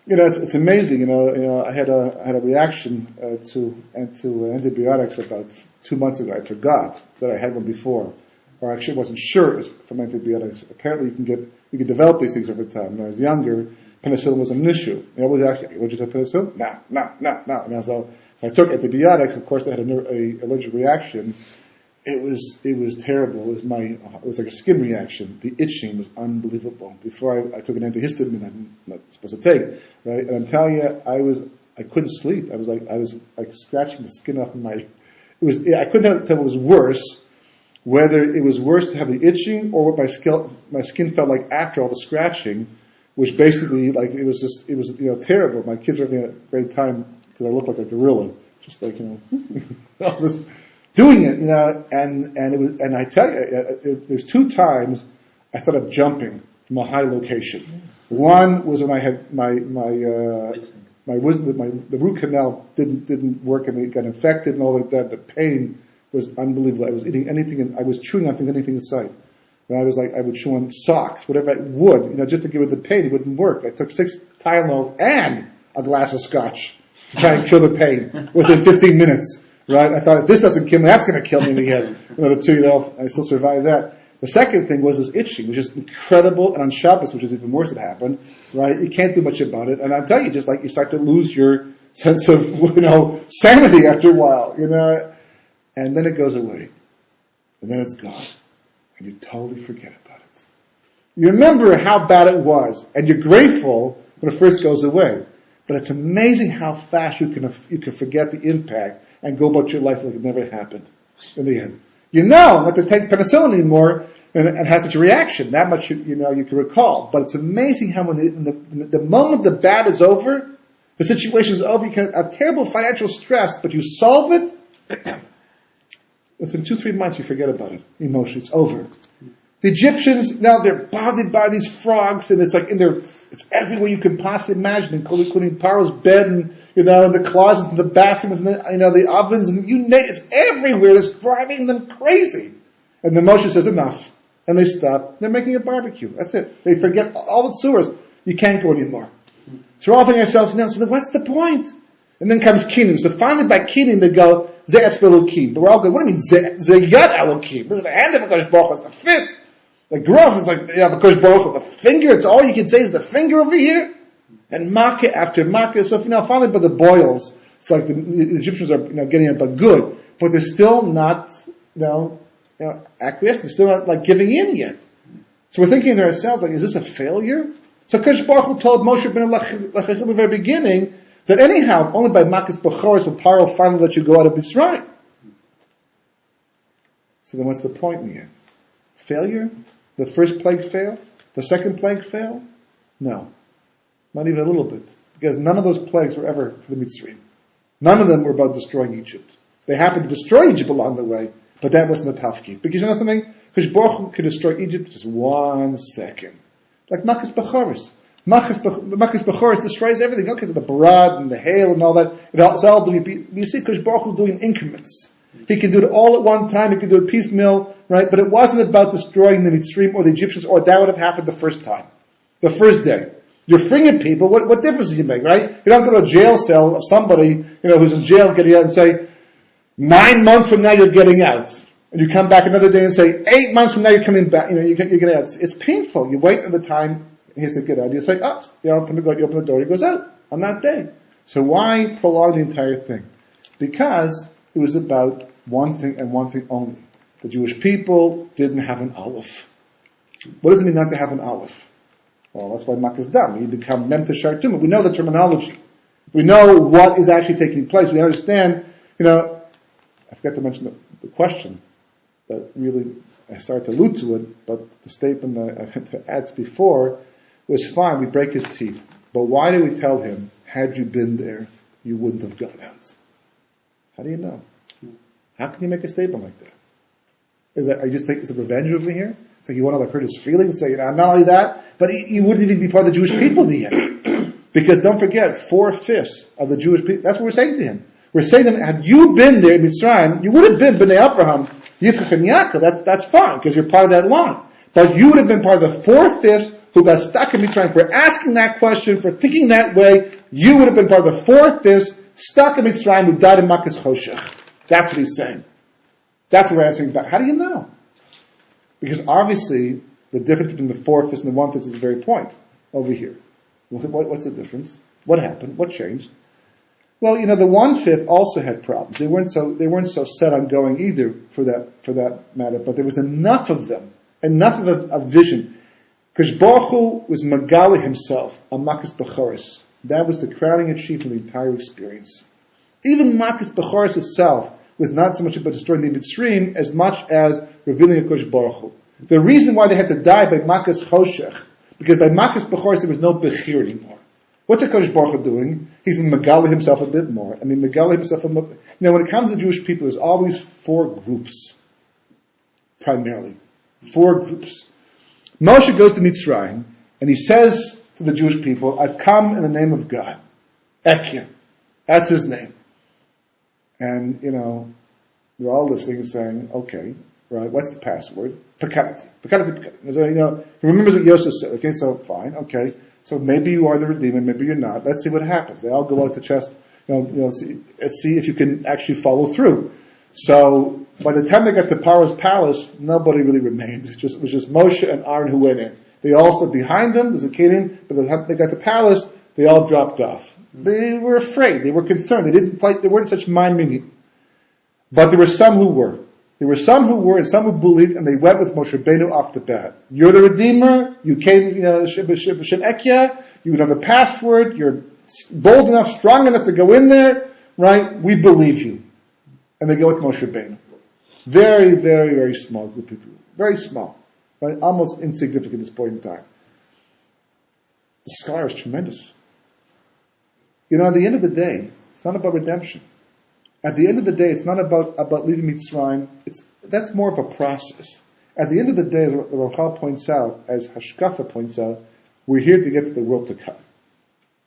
It's amazing. I had a reaction to antibiotics about 2 months ago. I forgot that I had one before, or actually wasn't sure it was from antibiotics. Apparently, you can develop these things over time. When I was younger, penicillin was an issue. I was actually, would you take penicillin? No. So I took antibiotics. Of course, I had an allergic reaction. It was terrible. It was like a skin reaction. The itching was unbelievable. Before I took an antihistamine I'm not supposed to take, right? And I'm telling you, I couldn't sleep. I was like scratching the skin off my, I couldn't tell it was worse, whether it was worse to have the itching or what my skin felt like after all the scratching, which basically, it was terrible. My kids were having a great time because I looked like a gorilla, just like, all this, doing it, and I tell you, there's 2 times I thought of jumping from a high location. One was when I had the root canal didn't work and it got infected and all of that. The pain was unbelievable. I was eating anything and I was chewing on anything in sight. And I would chew on socks, whatever I would, just to give it the pain. It wouldn't work. I took 6 Tylenols and a glass of scotch to try and kill the pain within 15 minutes. Right? I thought, if this doesn't kill me, that's going to kill me in the end. The 2, I still survived that. The second thing was this itching, which is incredible, and on Shabbos, which is even worse, it happened. Right? You can't do much about it. And I'm telling you, just like you start to lose your sense of, sanity after a while, and then it goes away. And then it's gone. And you totally forget about it. You remember how bad it was, and you're grateful when it first goes away. But it's amazing how fast you can forget the impact and go about your life like it never happened in the end. Not to take penicillin anymore and have such a reaction. That much you can recall. But it's amazing how when the moment the bad is over, the situation is over, you can have terrible financial stress, but you solve it, within 2-3 months you forget about it. Emotion, it's over. The Egyptians, now they're bothered by these frogs, and it's like it's everywhere you can possibly imagine, including Paro's bed, and the closets, and the bathrooms, and the ovens, and it's everywhere. It's driving them crazy. And then Moshe says, enough, and they stop. They're making a barbecue. That's it. They forget all the sewers. You can't go anymore. So we're all thinking to ourselves, so what's the point? And then comes Kinim. So finally, by Kinim, they go Ze Etzv Elokim. But we're all going, what do you mean Ze Yad Elokim? This is the hand of HaKadosh Baruch Hu. It's the fist. The growth is like, HaKadosh Baruch Hu. The finger, it's all you can say is the finger over here. And Makkah after Makkah. So finally by the boils, it's like the Egyptians are getting it, but good. But they're still not, acquiescing. They're still not giving in yet. So we're thinking to ourselves, is this a failure? So HaKadosh Baruch Hu told Moshe Rabbeinu at the very beginning that anyhow, only by Makkah's Bechoros will Paro finally let you go out of Mitzrayim. So then what's the point in the end? Failure? The first plague failed? The second plague failed? No. Not even a little bit. Because none of those plagues were ever for the Mitzrayim. None of them were about destroying Egypt. They happened to destroy Egypt along the way, but that wasn't the tafkid. Because you know something? Because Baruch Hu could destroy Egypt just 1 second. Like Makas Bechoros. Makas Bechoros destroys everything. Okay, so the barad and the hail and all that. It's all you see because Baruch Hu doing increments. He can do it all at one time. He can do it piecemeal, right? But it wasn't about destroying the Mitzrayim or the Egyptians, or that would have happened the first time. The first day. You're freeing people. What difference does it make, right? You don't go to a jail cell of somebody, who's in jail getting out and say, 9 months from now you're getting out. And you come back another day and say, 8 months from now you're coming back, you're getting out. It's painful. You wait at the time he has to get out. You say, you open the door, he goes out on that day. So why prolong the entire thing? Because it was about one thing and one thing only. The Jewish people didn't have an Aleph. What does it mean not to have an Aleph? Well, that's why Makkah is done. You become Mem Teshar Tumah. We know the terminology. We know what is actually taking place. We understand, I forgot to mention the question that really, I started to allude to it, but the statement that I had to add before was fine, we break his teeth. But why did we tell him, had you been there, you wouldn't have gone out? How do you know? How can you make a statement like that? Are you just taking some revenge over here? It's like you want to hurt his feelings, say, not only that, but you wouldn't even be part of the Jewish people in the end. Because don't forget, 4/5 of the Jewish people, that's what we're saying to him. We're saying to him, had you been there in Mitzrayim, you would have been Bnei Abraham, Yitzchak and Yaakov, that's fine, because you're part of that line. But you would have been part of the 4/5 who got stuck in Mitzrayim for asking that question, for thinking that way. You would have been part of the 4/5 stuck in Mitzrayim who died in Makas Choshech. That's what he's saying. That's what we're answering back. How do you know? Because obviously, the difference between the 4/5 and the 1/5 is the very point over here. What's the difference? What happened? What changed? Well, the 1/5 also had problems. They weren't so set on going either for that matter. But there was enough of them, enough of a vision. Because Baruch Hu was Magali himself on Makas Bechoros. That was the crowning achievement of the entire experience. Even Makas Bechoros itself was not so much about destroying the Mitzrayim as much as revealing a Kosh Baruch Hu. The reason why they had to die by Makas Choshech, because by Makas Bechoros there was no Bechir anymore. What's a Kosh Baruch Hu doing? He's Magali himself a bit more. Magali himself when it comes to the Jewish people, there's always 4 groups. Primarily. 4 groups. Moshe goes to Mitzrayim, and he says to the Jewish people, I've come in the name of God. Ekia. That's his name. And, they're all listening and saying, okay, right, what's the password? Pekanati. So, he remembers what Yosef said. Okay, so fine, okay. So maybe you are the Redeemer, maybe you're not. Let's see what happens. They all go out to chest, see if you can actually follow through. So, by the time they got to Paro's palace, nobody really remained. It was just Moshe and Aaron who went in. They all stood behind them, there's a kedim, but by the time they got to the palace, they all dropped off. They were afraid, they were concerned, they didn't fight, they weren't such mind-meaning. But there were some who were. There were some who were and some who believed, and they went with Moshe Rabbeinu off the bat. You're the Redeemer, you came, Shem Ekya, you know the password, you're bold enough, strong enough to go in there, right? We believe you. And they go with Moshe Rabbeinu. Very, very, very small group of people. Very small. Right? Almost insignificant at this point in time. The scholar is tremendous. At the end of the day, it's not about redemption. At the end of the day, it's not about leaving Mitzrayim. That's more of a process. At the end of the day, as the Ramchal points out, as Hashkafa points out, we're here to get to the world to come.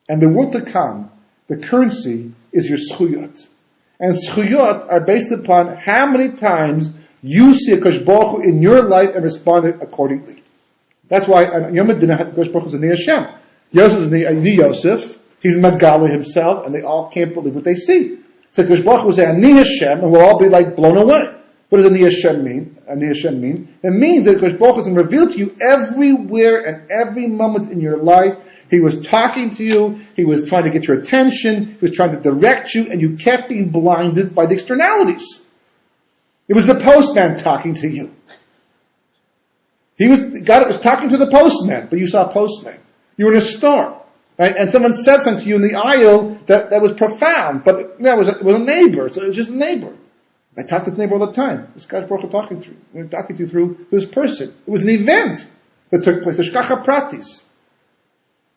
And the world to come, the currency is your schuyot. And schuyot are based upon how many times you see a Kosh Baruch Hu in your life and respond accordingly. That's why Yom HaDin, Kosh Baruch Hu is Ani Hashem. Yosef is Ani Yosef. He's Magali himself, and they all can't believe what they see. So Kosh Baruch Hu will say Ani Hashem, and we'll all be blown away. What does Ani Hashem mean? Ani Hashem mean? It means that Kosh Baruch Hu is revealed to you everywhere and every moment in your life. He was talking to you, he was trying to get your attention, he was trying to direct you, and you kept being blinded by the externalities. It was the postman talking to you. God was talking to the postman, but you saw a postman. You were in a store, right? And someone said something to you in the aisle that was profound, but it was a neighbor, so it was just a neighbor. I talk to the neighbor all the time. This guy's talking to you through this person. It was an event that took place. Hashgacha pratis.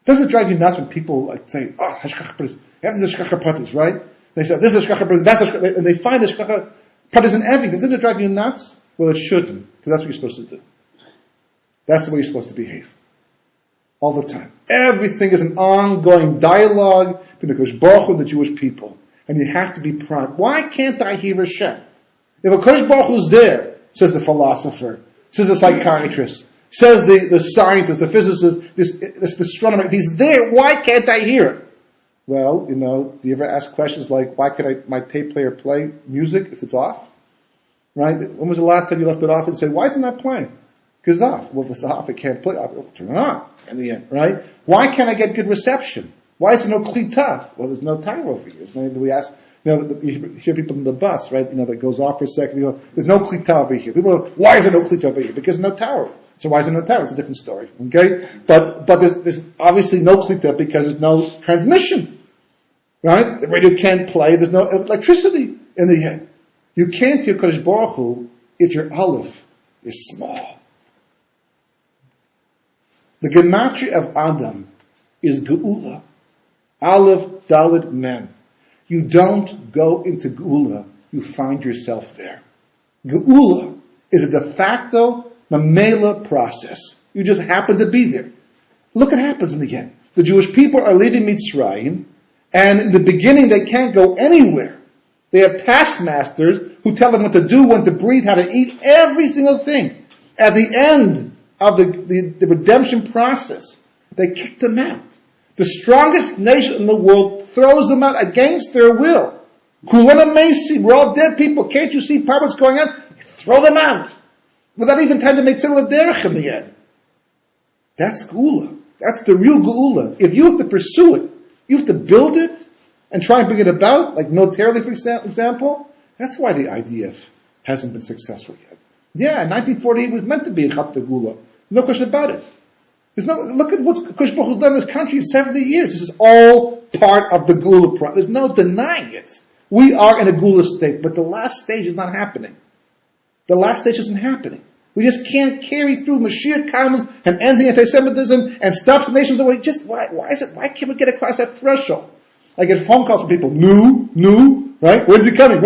Doesn't it drive you nuts when people like say, "Oh, hashgacha pratis"? You have this hashgacha pratis, right? They say, "This is hashgacha pratis," that's hashgacha, and they find hashgacha pratis in everything. Doesn't it drive you nuts? Well, it shouldn't, because that's what you're supposed to do. That's the way you're supposed to behave. All the time. Everything is an ongoing dialogue between the Kodesh Baruch Hu and the Jewish people. And you have to be primed. Why can't I hear Hashem? If a Kodesh Baruch Hu's there, says the philosopher, says the psychiatrist, says the scientist, the physicist, this astronomer, if he's there, why can't I hear it? Well, do you ever ask questions like, why can't my tape player play music if it's off? Right? When was the last time you left it off and said, why is it not playing? Because it's off. Well, if it's off, it can't play. I'll turn it on in the end, right? Why can't I get good reception? Why is there no klita? Well, there's no tower over here. We ask, you hear people in the bus, right? That goes off for a second. There's no klita over here. People go, why is there no klita over here? Because there's no tower. So why is there no tower? It's a different story, okay? But there's obviously no klita because there's no transmission, right? The radio can't play. There's no electricity in the end. You can't hear Kodesh Baruch Hu if your aleph is small. The gematria of Adam is Geula. Aleph, Dalet, Mem. You don't go into Geula, you find yourself there. Geula is a de facto mamela process. You just happen to be there. Look what happens in the end. The Jewish people are leaving Mitzrayim, and in the beginning they can't go anywhere. They have taskmasters who tell them what to do, when to breathe, how to eat, every single thing. At the end of the redemption process, they kick them out. The strongest nation in the world throws them out against their will. Kulana Mesi, we're all dead people. Can't you see what's going on? Throw them out. Without even time to make tzil derech in the end. That's Geula. That's the real Geula. If you have to pursue it, you have to build it and try and bring it about, like militarily, for example. That's why the IDF hasn't been successful yet. Yeah, 1948 was meant to be a Chat Geula. No question about it. Look at what Kodesh Baruch Hu's done in this country in 70 years. This is all part of the Geula process. There's no denying it. We are in a Geula state, but the last stage is not happening. The last stage isn't happening. We just can't carry through. Mashiach comes and ends the anti-Semitism and stops the nations away. Why can't we get across that threshold? I get phone calls from people, new, right? When's he coming?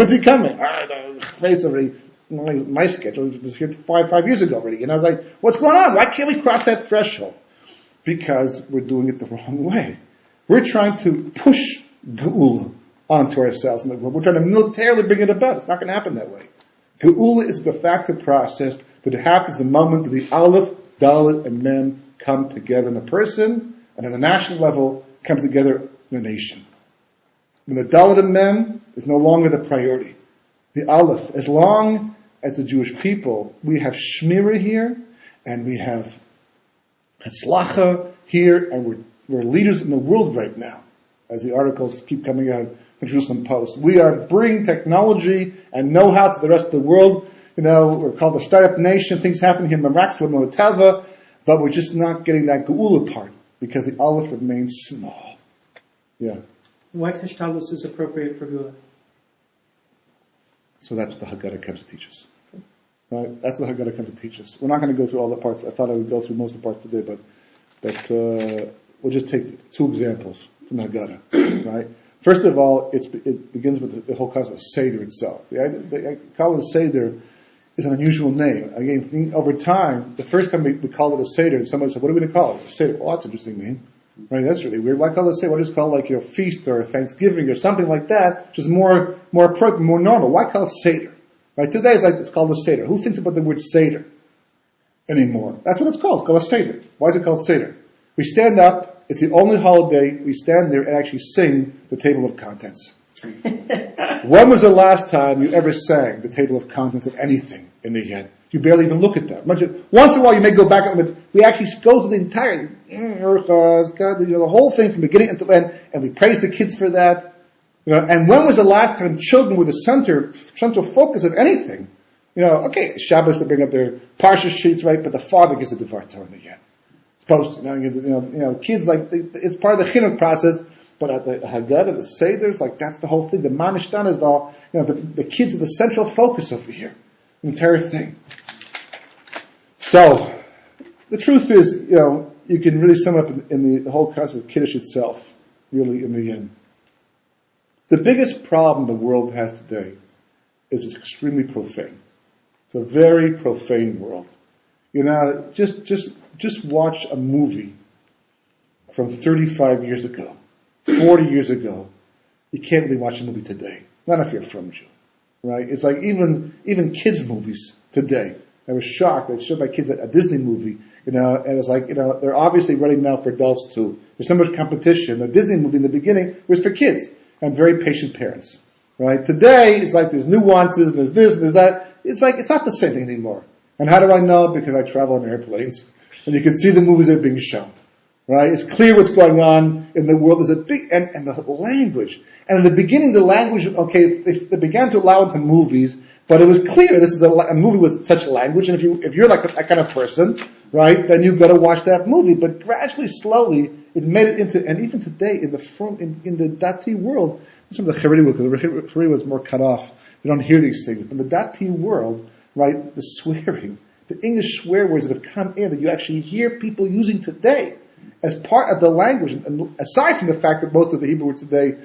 Face already. My schedule was here five years ago already. And I was like, what's going on? Why can't we cross that threshold? Because we're doing it the wrong way. We're trying to push Geula onto ourselves. We're trying to militarily bring it about. It's not going to happen that way. Geula is the factor process that happens the moment that the Aleph, Dalet, and Mem come together in a person, and on a national level, comes together in a nation. When the Dalet and Mem is no longer the priority. The Aleph, as long as the Jewish people, we have Shmira here, and we have Hatzlacha here, and we're leaders in the world right now, as the articles keep coming out in the Jerusalem Post. We are bringing technology and know-how to the rest of the world. We're called the startup nation. Things happen here in Maraxla, but we're just not getting that Geula part, because the Aleph remains small. Yeah. Why Tashdalus is appropriate for Geula? So that's what the Haggadah comes to teach us. Right? That's what the Haggadah comes to teach us. We're not going to go through all the parts. I thought I would go through most of the parts today, but we'll just take two examples from the Haggadah. Right? First of all, it begins with the whole concept of Seder itself. I call it a Seder is an unusual name. Again, over time, the first time we call it a Seder, and somebody said, what are we going to call it? A Seder. Well, that's an interesting name. Right? That's really weird. Why call it a Seder? Why just call it like feast or Thanksgiving or something like that, which is more appropriate, more normal. Why call it Seder? Right? Today it's called a Seder. Who thinks about the word Seder anymore? That's what it's called. It's called a Seder. Why is it called Seder? We stand up. It's the only holiday we stand there and actually sing the table of contents. When was the last time you ever sang the table of contents of anything in the end? You barely even look at that. Once in a while you may go back, but we actually go through the entire, the whole thing from beginning until end, and we praise the kids for that. And when was the last time children were the central focus of anything? Okay, Shabbos they bring up their parsha sheets, right? But the father gives the Devar Torah in the end. It's supposed to, kids it's part of the chinuch process. But at the Haggadah, the Seder's, like that's the whole thing. The Manishtan is the kids are the central focus over here. The entire thing. So, the truth is, you can really sum up in the whole concept of Kiddush itself, really in the end. The biggest problem the world has today is it's extremely profane. It's a very profane world. Just watch a movie from 35 years ago, 40 years ago. You can't really watch a movie today. Not if you're from Jew. Right? It's like even kids' movies today. I was shocked. I showed my kids a Disney movie, and it's like, they're obviously running now for adults too. There's so much competition. The Disney movie in the beginning was for kids and very patient parents. Right? Today, it's like there's nuances, and there's this, and there's that. It's like, it's not the same thing anymore. And how do I know? Because I travel on airplanes, and you can see the movies that are being shown. Right? It's clear what's going on in the world. There's a big, and the language. And in the beginning, the language, they began to allow into movies, but it was clear this is a movie with such language, and if you're like that kind of person, right, then you've got to watch that movie. But gradually, slowly, it made it into, and even today, in the Dati world, some of the Haredi world, because the Haredi was more cut off. They don't hear these things. But in the Dati world, right, the swearing, the English swear words that have come in, that you actually hear people using today, as part of the language, and aside from the fact that most of the Hebrew words today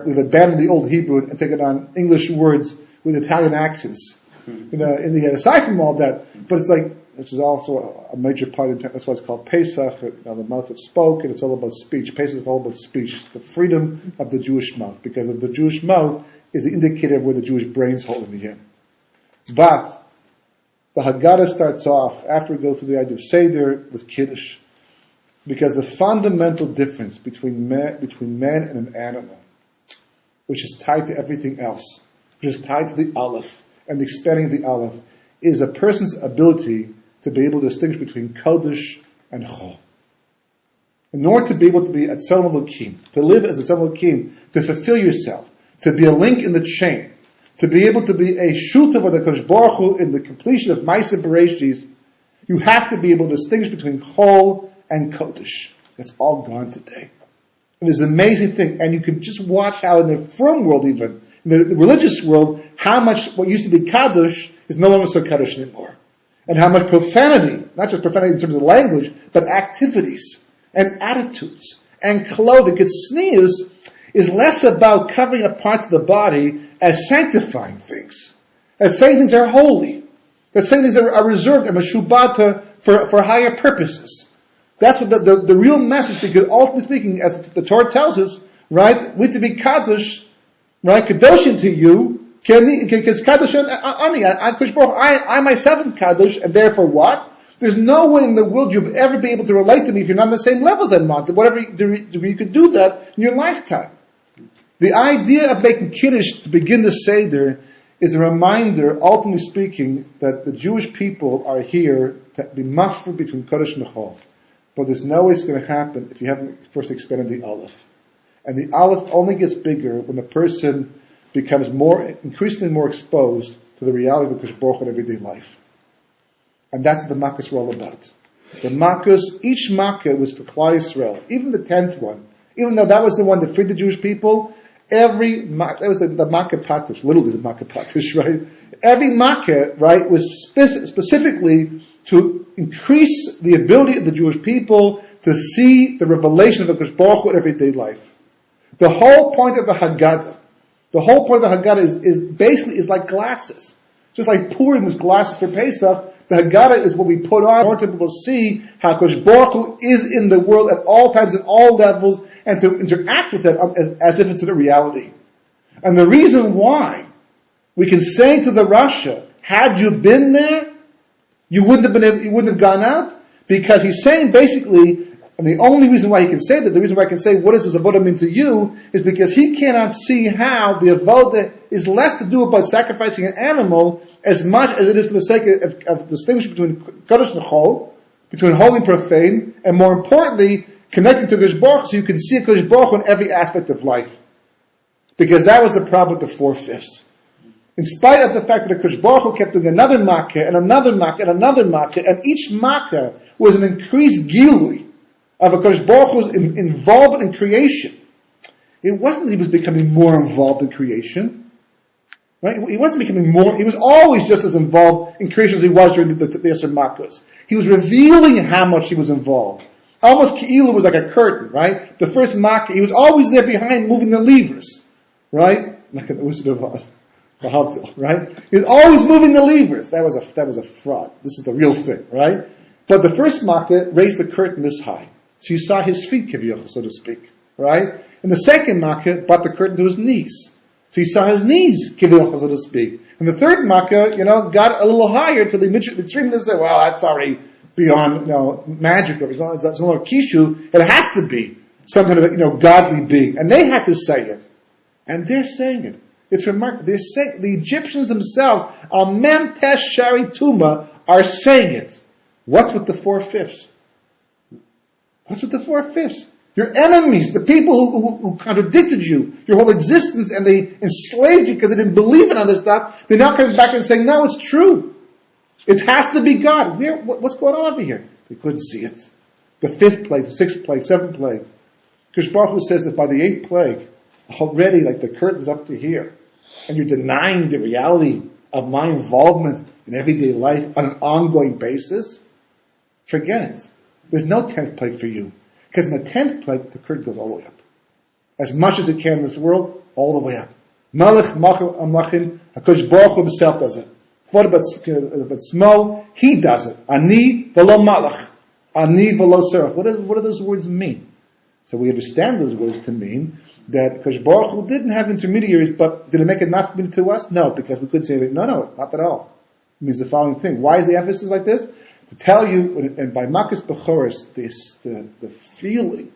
we've abandoned the old Hebrew and taken on English words with Italian accents, in the end. Aside from all that, but it's like, this is also a major part of it. That's why it's called Pesach, the mouth that spoke, and it's all about speech. Pesach is all about speech, the freedom of the Jewish mouth, because of the Jewish mouth is the indicator of where the Jewish brains hold in the end. But the Haggadah starts off, after it goes through the idea of Seder, with Kiddush. Because the fundamental difference between man and an animal, which is tied to everything else, which is tied to the Aleph, and the expanding of the Aleph, is a person's ability to be able to distinguish between Kodesh and Chol. In order to be able to be at Tzelem Elokim, to live as a Tzelem Elokim, to fulfill yourself, to be a link in the chain, to be able to be a shutav of the Kodesh Baruch Hu in the completion of Ma'aseh Bereshis, you have to be able to distinguish between Chol and Kodesh. That's all gone today. And it's an amazing thing. And you can just watch how in the frum world even, in the religious world, how much what used to be Kadosh is no longer so Kadosh anymore. And how much profanity, not just profanity in terms of language, but activities and attitudes and clothing, sneers, is less about covering up parts of the body as sanctifying things. As saying things are holy. As saying things are reserved and meshubata for higher purposes. That's what the real message, because ultimately speaking, as the Torah tells us, right, we to be Kadosh, right, Kadoshim to you, because Kadosh Ani, I myself am Kadosh, and therefore what? There's no way in the world you'll ever be able to relate to me if you're not on the same level as I'm not. Whatever degree you could do that in your lifetime. The idea of making Kiddush to begin the Seder is a reminder, ultimately speaking, that the Jewish people are here to be mafred between Kodesh and Chol. But there's no way it's going to happen if you haven't first expanded the Aleph. And the Aleph only gets bigger when a person becomes increasingly more exposed to the reality of Kodesh Baruch Hu in everyday life. And that's what the Makkahs were all about. The Makkahs, each Makkah was for Klal Yisrael, even the 10th one, even though that was the one that freed the Jewish people, that was the Makkah Patish, literally the Makkah Patish, right? Every Makkah, right, was specifically to increase the ability of the Jewish people to see the revelation of the Kodesh Baruch Hu in everyday life. The whole point of the Haggadah is basically like glasses. Just like Purim was glasses for Pesach, the Haggadah is what we put on in order to be able to see how Kodesh Baruch Hu is in the world at all times, at all levels, and to interact with it as if it's a reality. And the reason why we can say to the Rasha, had you been there, you wouldn't have gone out, because he's saying basically, and the only reason why he can say that, the reason why I can say, what does this avodah mean to you, is because he cannot see how the avodah is less to do about sacrificing an animal as much as it is for the sake of distinguishing between Kodesh and Chol, between holy and profane, and more importantly, connecting to Kodesh Baruch Hu, so you can see Kodesh Baruch Hu in every aspect of life. Because that was the problem with the 4/5. In spite of the fact that the Kodesh Baruch Hu kept doing another makkah, and another makkah, and another makkah, and each makkah was an increased gilui of a Kodesh Baruch Hu's involvement in creation. It wasn't that he was becoming more involved in creation. Right? He wasn't becoming more, he was always just as involved in creation as he was during the Yasser Makos. He was revealing how much he was involved. Almost Ke'ilu was like a curtain, right? The first Makkah, he was always there behind moving the levers, right? Like an Usadavaz, right? He was always moving the levers. That was a fraud. This is the real thing, right? But the first Makkah raised the curtain this high. So you saw his feet, Kivyoch, so to speak, right? And the second Makkah brought the curtain to his knees. So he saw his knees, Kivyoch, so to speak. And the third Makkah, got a little higher to the Mitzrayim. They said, well, that's already beyond, magic, or it's not kishu. It has to be some kind of, godly being. And they had to say it. And they're saying it. It's remarkable. They're saying, the Egyptians themselves, Mem Tesh Shari Tuma, are saying it. What's with the 4/5? What's with the 4/5? Your enemies, the people who contradicted you, your whole existence, and they enslaved you because they didn't believe in all this stuff, they're now coming back and saying, no, it's true. It has to be God. What's going on over here? They couldn't see it. The 5th plague, the 6th plague, 7th plague. Krish Baruch Hu says that by the 8th plague, already like the curtain's up to here, and you're denying the reality of my involvement in everyday life on an ongoing basis, forget it. There's no 10th plague for you. Because in the 10th plague, the curtain goes all the way up. As much as it can in this world, all the way up. Malach, Amlachim, HaKadosh Baruch Hu himself does it. What about Smo? He does it. Ani v'lo malach. Ani v'lo serach. What do those words mean? So we understand those words to mean that HaKadosh Baruch Hu didn't have intermediaries, but did it make it not mean to us? No, because we could say that, no, not at all. It means the following thing. Why is the emphasis like this? To tell you, and by Makkos Bechoros, the feeling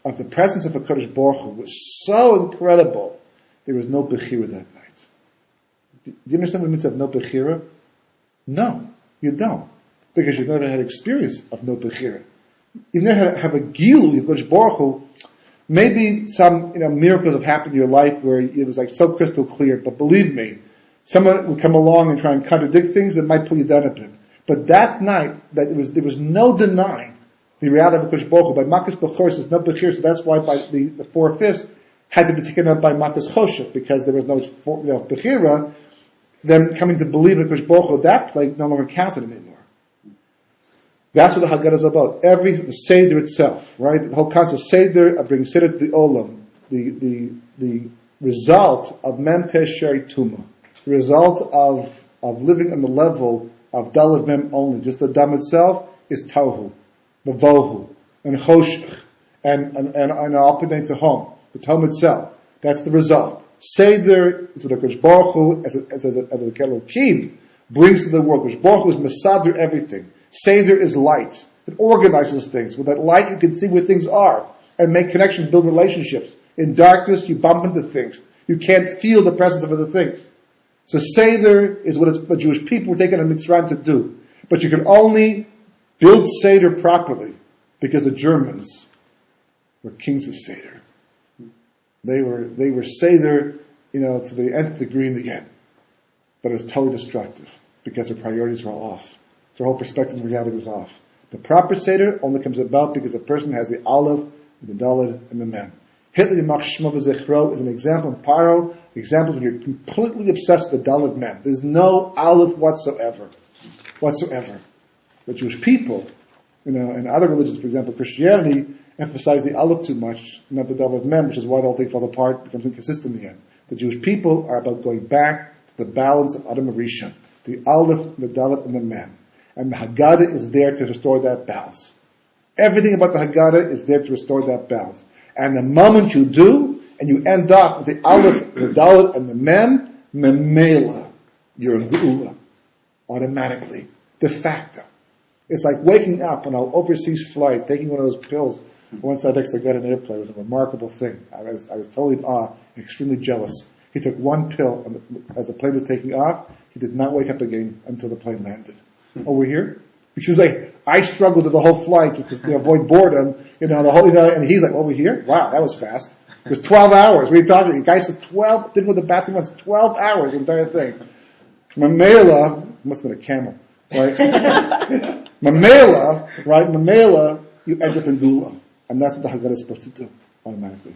of the presence of HaKadosh Baruch Hu was so incredible, there was no Bechira that night. Do you understand what it means to have no Bechira? No, you don't. Because you've never had experience of no Bechira. You've never have a Gilu, HaKadosh Baruch Hu. Maybe some miracles have happened in your life where it was like so crystal clear, but believe me, someone would come along and try and contradict things that might pull you down a bit. But that night, there was no denying the reality of HaKadosh Baruch Hu. By Makkos Bechoros, there's no Bechir, so that's why by the 4/5 had to be taken up by Makkos Choshech, because there was no Bechira. Them coming to believe in HaKadosh Baruch Hu, that plague no longer counted anymore. That's what the Haggadah is about. The Seder itself, right? The whole concept of Seder, bringing Seder to the Olam, the result of Mem Tesh Shari Tuma, the result of living on the level of Daled Mem only. Just the Dam itself is Tohu, Mavohu, and Choshech, and Alpinate to home, the Tom itself. That's the result. Seder is what HaKadosh Baruch Hu, as a Elohim, brings to the world. HaKadosh Baruch Hu is Mesader everything. Seder is light. It organizes things. With that light, you can see where things are and make connections, build relationships. In darkness, you bump into things. You can't feel the presence of other things. So Seder is what the Jewish people were taken on Mitzrayim to do. But you can only build Seder properly because the Germans were kings of Seder. They were Seder, to the nth degree in the end. But it was totally destructive because their priorities were all off. Their whole perspective of reality was off. The proper Seder only comes about because a person has the Aleph, the Daled, and the Mem. Hitler Yimach Shmo V'Zechro is an example in Paro. Examples when you're completely obsessed with the Daled Mem. There's no Aleph whatsoever. The Jewish people, and other religions, for example, Christianity, emphasize the Aleph too much, not the Daled Mem, which is why the whole thing falls apart, becomes inconsistent in the end. The Jewish people are about going back to the balance of Adam Rishon, the Aleph, the Daled, and the Mem. And the Haggadah is there to restore that balance. Everything about the Haggadah is there to restore that balance. And the moment you do, and you end up with the Aleph, the Dalet, and the Mem, Memela, you're a Geula. Automatically. De facto. It's like waking up on an overseas flight, taking one of those pills. Once I next to got an airplane, it was a remarkable thing. I was totally in awe, extremely jealous. He took one pill, and as the plane was taking off, he did not wake up again until the plane landed. Over here? Because I struggled with the whole flight just to avoid boredom, and he's like, over here? Wow, that was fast. It was 12 hours. What are you talking about? The guy said 12, didn't go to the bathroom once, 12 hours, the entire thing. Mamela, must have been a camel, right? Mamela, you end up in Gula. And that's what the Haggadah is supposed to do, automatically.